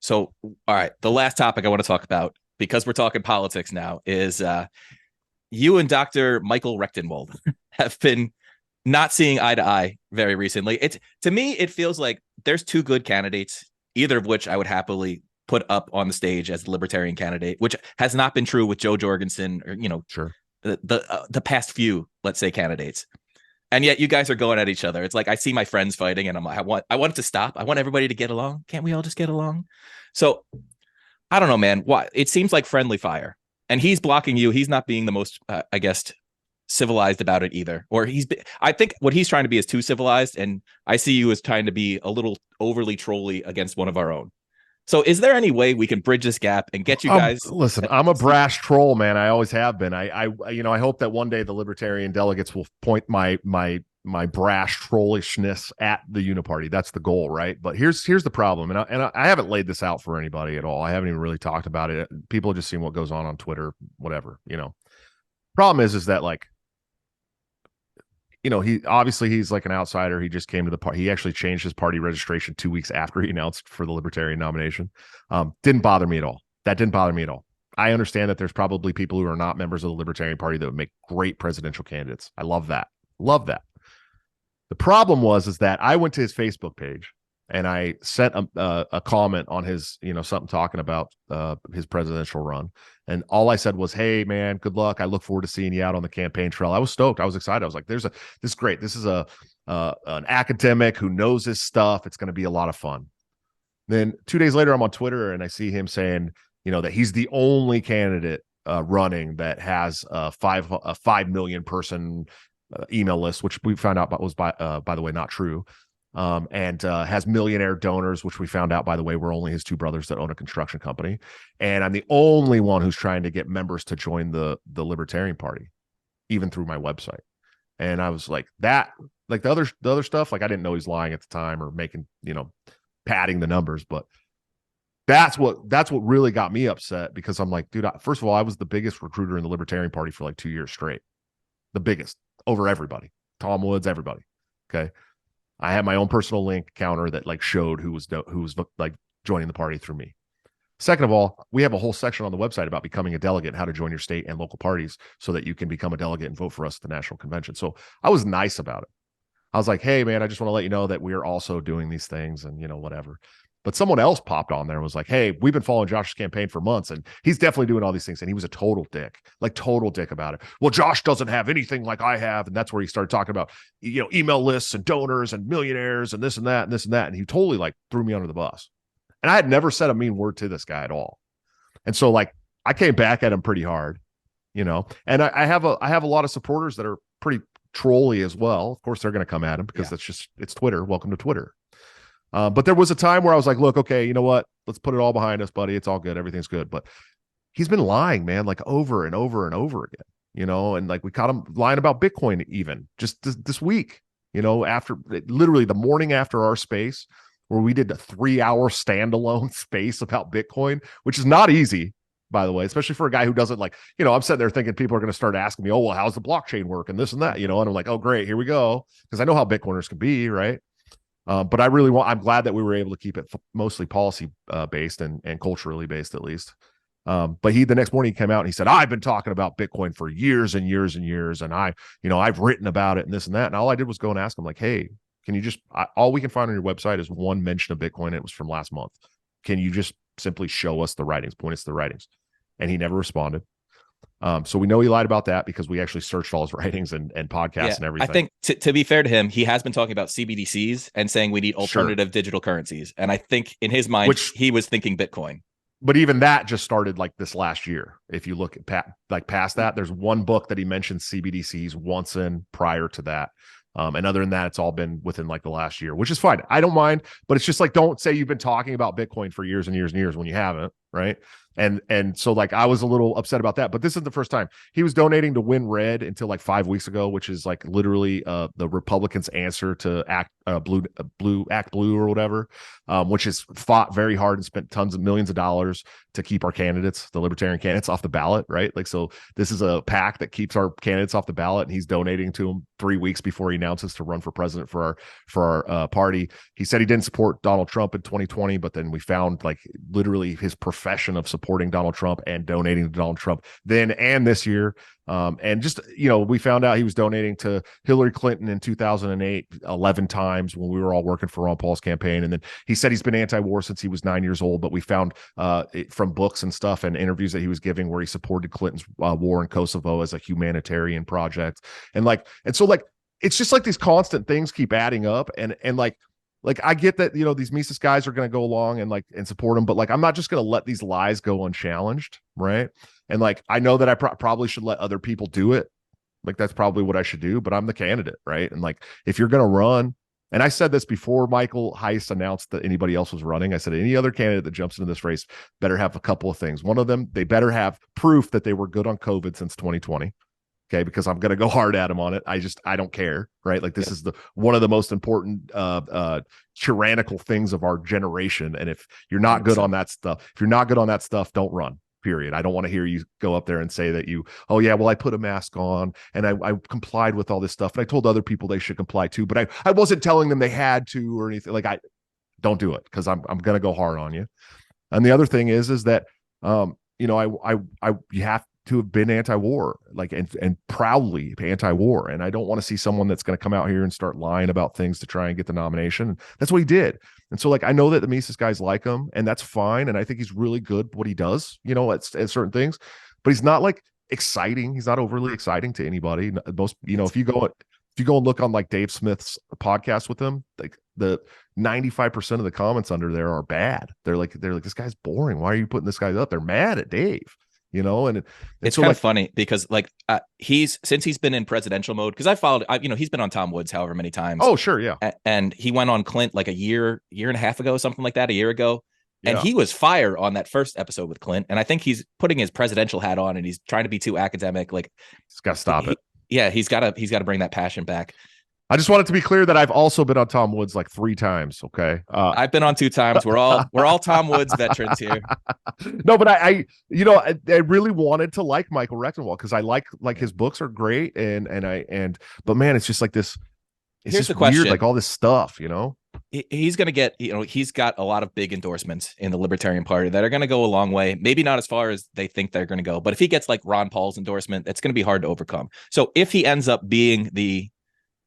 So, all right, the last topic I want to talk about, because we're talking politics now, is you and Dr. Michael Rechtenwald have been not seeing eye to eye very recently. To me, it feels like there's two good candidates, either of which I would happily put up on the stage as the Libertarian candidate, which has not been true with Joe Jorgensen or, you know, sure, the past few, let's say, candidates. And yet you guys are going at each other. It's like, I see my friends fighting and I'm like, I want it to stop. I want everybody to get along. Can't we all just get along? So I don't know, man. Why? It seems like friendly fire, and he's blocking you. He's not being the most, I guess, civilized about it either. Or I think what he's trying to be is too civilized. And I see you as trying to be a little overly trolly against one of our own. So is there any way we can bridge this gap and get you guys? Listen, I'm a brash troll, man. I always have been. I you know, I hope that one day the Libertarian delegates will point my brash trollishness at the Uniparty. That's the goal, right? But here's the problem, and I haven't laid this out for anybody at all. I haven't even really talked about it. People just seeing what goes on Twitter, whatever. You know, problem is that, like, you know, he's like an outsider. He just came to the party. He actually changed his party registration 2 weeks after he announced for the Libertarian nomination. Didn't bother me at all. That didn't bother me at all. I understand that there's probably people who are not members of the Libertarian Party that would make great presidential candidates. I love that. Love that. The problem is that I went to his Facebook page and I sent a comment on his, something talking about his presidential run. And all I said was, "Hey man, good luck. I look forward to seeing you out on the campaign trail." I was stoked. I was excited. I was like, this is great. This is an academic who knows his stuff. It's going to be a lot of fun. Then 2 days later, I'm on Twitter and I see him saying, that he's the only candidate running that has a 5 million person email list, which we found out was by the way, not true. And has millionaire donors, which we found out, by the way, were only his two brothers that own a construction company. And I'm the only one who's trying to get members to join the Libertarian Party, even through my website. And I was like, the other stuff, like I didn't know he's lying at the time or making, padding the numbers, but that's what really got me upset, because I'm like, dude, first of all, I was the biggest recruiter in the Libertarian Party for like 2 years straight, the biggest over everybody, Tom Woods, everybody. Okay. I had my own personal link counter that like showed who was like joining the party through me. Second of all, we have a whole section on the website about becoming a delegate, how to join your state and local parties so that you can become a delegate and vote for us at the national convention. So I was nice about it. I was like, "Hey man, I just want to let you know that we're also doing these things," and whatever. But someone else popped on there and was like, "Hey, we've been following Josh's campaign for months, and he's definitely doing all these things." And he was a total dick about it. "Well, Josh doesn't have anything like I have." And that's where he started talking about, email lists and donors and millionaires and this and that and this and that. And he totally like threw me under the bus. And I had never said a mean word to this guy at all. And so like I came back at him pretty hard, and I have a lot of supporters that are pretty trolly as well. Of course, they're going to come at him because it's Twitter. Welcome to Twitter. But there was a time where I was like, "Look, okay, you know what? Let's put it all behind us, buddy. It's all good. Everything's good." But he's been lying, man, like over and over and over again, and like we caught him lying about Bitcoin even just this week, after literally the morning after our space where we did a 3-hour standalone space about Bitcoin, which is not easy, by the way, especially for a guy who doesn't like, I'm sitting there thinking people are going to start asking me, "Oh, well, how's the blockchain work?" and this and that, and I'm like, "Oh, great. Here we go." Because I know how Bitcoiners can be, right? But I'm glad that we were able to keep it mostly policy based and culturally based, at least. But the next morning he came out and he said, "I've been talking about Bitcoin for years and years and years. And I've written about it and this and that." And all I did was go and ask him like, "Hey, can you all we can find on your website is one mention of Bitcoin. And it was from last month. Can you just simply show us the writings, point us to the writings?" And he never responded. So we know he lied about that because we actually searched all his writings and podcasts and everything. I think to be fair to him, he has been talking about CBDCs and saying we need alternative digital currencies. And I think in his mind, he was thinking Bitcoin. But even that just started like this last year. If you look at past that, there's one book that he mentioned CBDCs once in prior to that. And other than that, it's all been within like the last year, which is fine. I don't mind, but it's just like, don't say you've been talking about Bitcoin for years and years and years when you haven't, right? And so like I was a little upset about that, but this isn't the first time. He was donating to Win Red until like 5 weeks ago, which is like literally the Republicans' answer to Act Blue or whatever, which has fought very hard and spent tons of millions of dollars to keep our candidates, the Libertarian candidates, off the ballot, right? Like, so this is a PAC that keeps our candidates off the ballot, and he's donating to them 3 weeks before he announces to run for president for our party. He said he didn't support Donald Trump in 2020, but then we found like literally his profession of supporting Donald Trump and donating to Donald Trump then and this year. And just, we found out he was donating to Hillary Clinton in 2008, 11 times when we were all working for Ron Paul's campaign. And then he said he's been anti-war since he was 9 years old, but we found from books and stuff and interviews that he was giving where he supported Clinton's war in Kosovo as a humanitarian project. And so it's just like these constant things keep adding up. And like I get that, these Mises guys are going to go along and support him, but like, I'm not just going to let these lies go unchallenged. Right. And like, I know that I probably should let other people do it. Like, that's probably what I should do, but I'm the candidate. Right. And like, if you're going to run, and I said this before Michael Heiss announced that anybody else was running, I said, any other candidate that jumps into this race better have a couple of things. One of them, they better have proof that they were good on COVID since 2020. Okay, because I'm going to go hard at him on it. I don't care, right? Like, this is one of the most important tyrannical things of our generation. And if you're not good on that stuff, don't run. Period. I don't want to hear you go up there and say that oh yeah, well, I put a mask on and I complied with all this stuff. And I told other people they should comply too, but I wasn't telling them they had to or anything. Like, I don't do it because I'm going to go hard on you. And the other thing is that, you have to have been anti-war, like, and proudly anti-war. And I don't want to see someone that's going to come out here and start lying about things to try and get the nomination. That's what he did. And so like I know that the Mises guys like him, and that's fine. And I think he's really good what he does, you know, at certain things, but he's not like exciting. He's not overly exciting to anybody. Most, you know, if you go and look on like Dave Smith's podcast with him, like the 95% of the comments under there are bad. They're like, this guy's boring. Why are you putting this guy up? They're mad at Dave, you know? And it's so kind like, of funny because like since he's been in presidential mode, because you know, he's been on Tom Woods however many times. oh, sure. Yeah. And he went on Clint like a year and a half ago, something like that, a year ago. And Yeah. he was fire on that first episode with Clint. And I think he's putting his presidential hat on and he's trying to be too academic. Like, He's got to stop it. Yeah, he's got to bring that passion back. I just want it to be clear that I've also been on Tom Woods like 3 times. Okay. I've been on 2 times. We're all Tom Woods veterans here. No, but I you know, I really wanted to like Michael Rectenwald because I like his books are great. But man, it's just like this. It's Here's just the question. weird, like all this stuff, you know. He's going to get, you know, he's got a lot of big endorsements in the Libertarian Party that are going to go a long way. Maybe not as far as they think they're going to go, but if he gets like Ron Paul's endorsement, it's going to be hard to overcome. So if he ends up being the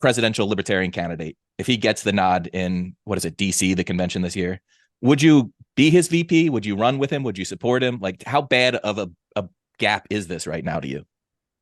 presidential Libertarian candidate, if he gets the nod in, what is it, DC, the convention this year, would you be his VP? Would you run with him? Would you support him? Like, how bad of a gap is this right now to you?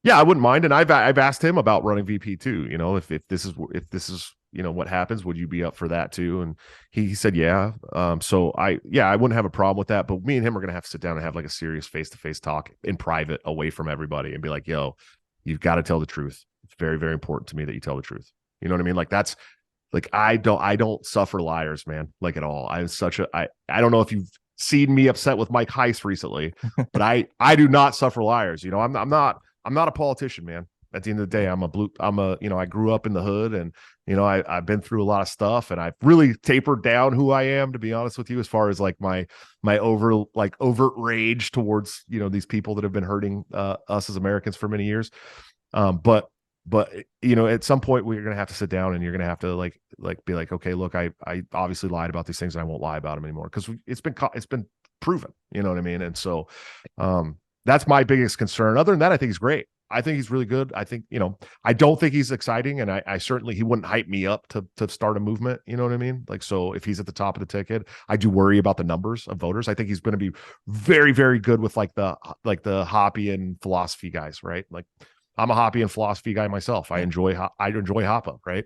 Yeah, I wouldn't mind. And I've asked him about running VP too. You know, if this is you know what happens, would you be up for that too? And he said yeah. So I wouldn't have a problem with that. But me and him are gonna have to sit down and have like a serious face-to-face talk in private, away from everybody, and be like, yo, you've got to tell the truth. It's very, very important to me that you tell the truth. You know what I mean? Like that's like I don't suffer liars, man, like at all. I don't know if you've seen me upset with Mike Heiss recently, but I do not suffer liars. You know, I'm not a politician, man. At the end of the day, you know, I grew up in the hood, and you know, I've been through a lot of stuff, and I've really tapered down who I am, to be honest with you, as far as like my overt rage towards, you know, these people that have been hurting us as Americans for many years. But you know, at some point we're gonna have to sit down, and you're gonna have to like be like, okay, look, I obviously lied about these things, and I won't lie about them anymore because it's been proven. You know what I mean? And so, that's my biggest concern. Other than that, I think he's great. I think he's really good. I think, you know, I don't think he's exciting, and I certainly, he wouldn't hype me up to start a movement. You know what I mean? Like, so if he's at the top of the ticket, I do worry about the numbers of voters. I think he's going to be very, very good with like the Hoppe and philosophy guys, right? Like, I'm a Hoppe and philosophy guy myself. I enjoy Hoppe, right?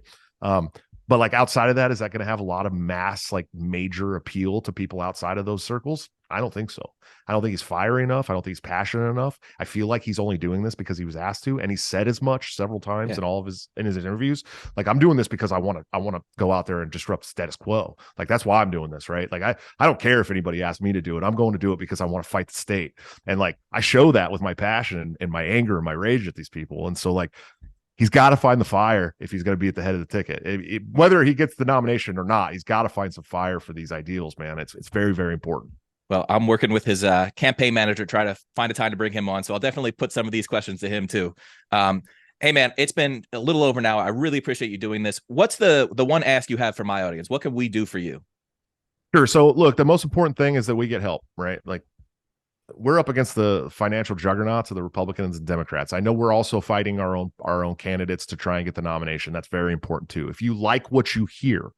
But like outside of that, is that going to have a lot of mass, like major appeal to people outside of those circles? I don't think so. I don't think he's fiery enough. I don't think he's passionate enough. I feel like he's only doing this because he was asked to, and he said as much several times in all of his interviews. Like, I'm doing this because I want to go out there and disrupt status quo. Like, that's why I'm doing this, right? Like, I don't care if anybody asks me to do it. I'm going to do it because I want to fight the state. And like, I show that with my passion and my anger and my rage at these people. And so like, he's got to find the fire if he's going to be at the head of the ticket. Whether he gets the nomination or not, he's got to find some fire for these ideals, man. It's very, very important. Well, I'm working with his campaign manager, try to find a time to bring him on. So I'll definitely put some of these questions to him too. Hey man, it's been a little over now. I really appreciate you doing this. What's the one ask you have for my audience? What can we do for you? Sure. So look, the most important thing is that we get help, right? Like, we're up against the financial juggernauts of the Republicans and Democrats. I know we're also fighting our own candidates to try and get the nomination. That's very important too. If you like what you hear,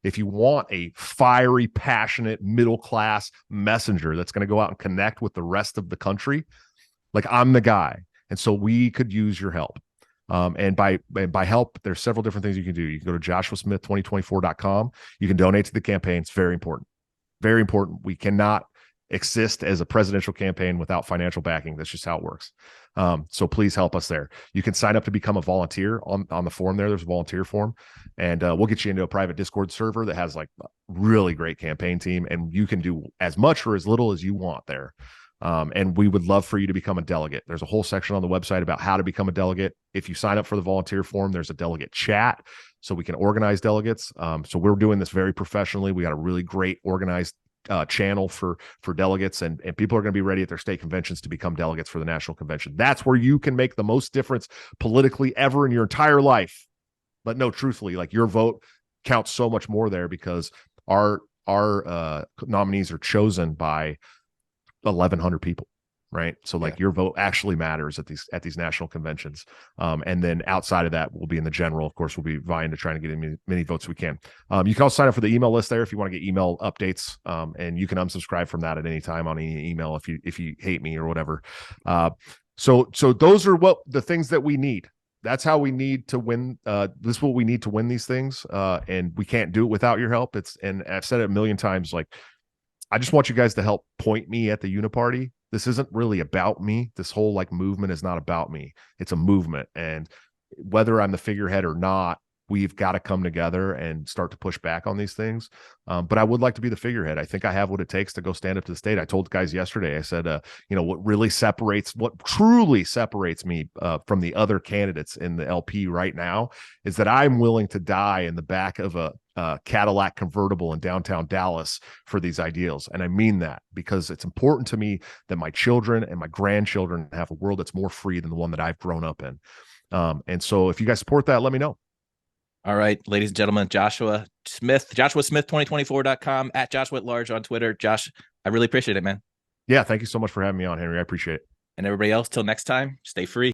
if you want a fiery, passionate, middle-class messenger that's going to go out and connect with the rest of the country, like, I'm the guy. And so we could use your help. And by help, there's several different things you can do. You can go to joshuasmith2024.com. You can donate to the campaign. It's very important. Very important. We cannot exist as a presidential campaign without financial backing. That's just how it works. So please help us there. You can sign up to become a volunteer on the form there. There's a volunteer form, and we'll get you into a private Discord server that has like a really great campaign team, and you can do as much or as little as you want there. And we would love for you to become a delegate. There's a whole section on the website about how to become a delegate. If you sign up for the volunteer form, there's a delegate chat so we can organize delegates. So we're doing this very professionally. We got a really great organized channel for delegates, and people are going to be ready at their state conventions to become delegates for the national convention. That's where you can make the most difference politically ever in your entire life. But no, truthfully, like, your vote counts so much more there because our nominees are chosen by 1,100 people. right? So like your vote actually matters at these national conventions. And then outside of that, we'll be in the general. Of course, we'll be vying to try and get as many votes as we can. You can also sign up for the email list there if you want to get email updates. And you can unsubscribe from that at any time on any email if you hate me or whatever. So those are what the things that we need. That's how we need to win. This is what we need to win these things. And we can't do it without your help. And I've said it a million times, like, I just want you guys to help point me at the Uniparty. This isn't really about me. This whole like movement is not about me. It's a movement. And whether I'm the figurehead or not, we've got to come together and start to push back on these things. But I would like to be the figurehead. I think I have what it takes to go stand up to the state. I told guys yesterday, I said, what truly separates me from the other candidates in the LP right now is that I'm willing to die in the back of a Cadillac convertible in downtown Dallas for these ideals. And I mean that because it's important to me that my children and my grandchildren have a world that's more free than the one that I've grown up in. And so if you guys support that, let me know. All right, ladies and gentlemen, Joshua Smith, joshuasmith2024.com, at Joshua at Large on Twitter. Josh, I really appreciate it, man. Yeah, thank you so much for having me on, Henry. I appreciate it. And everybody else, till next time, stay free.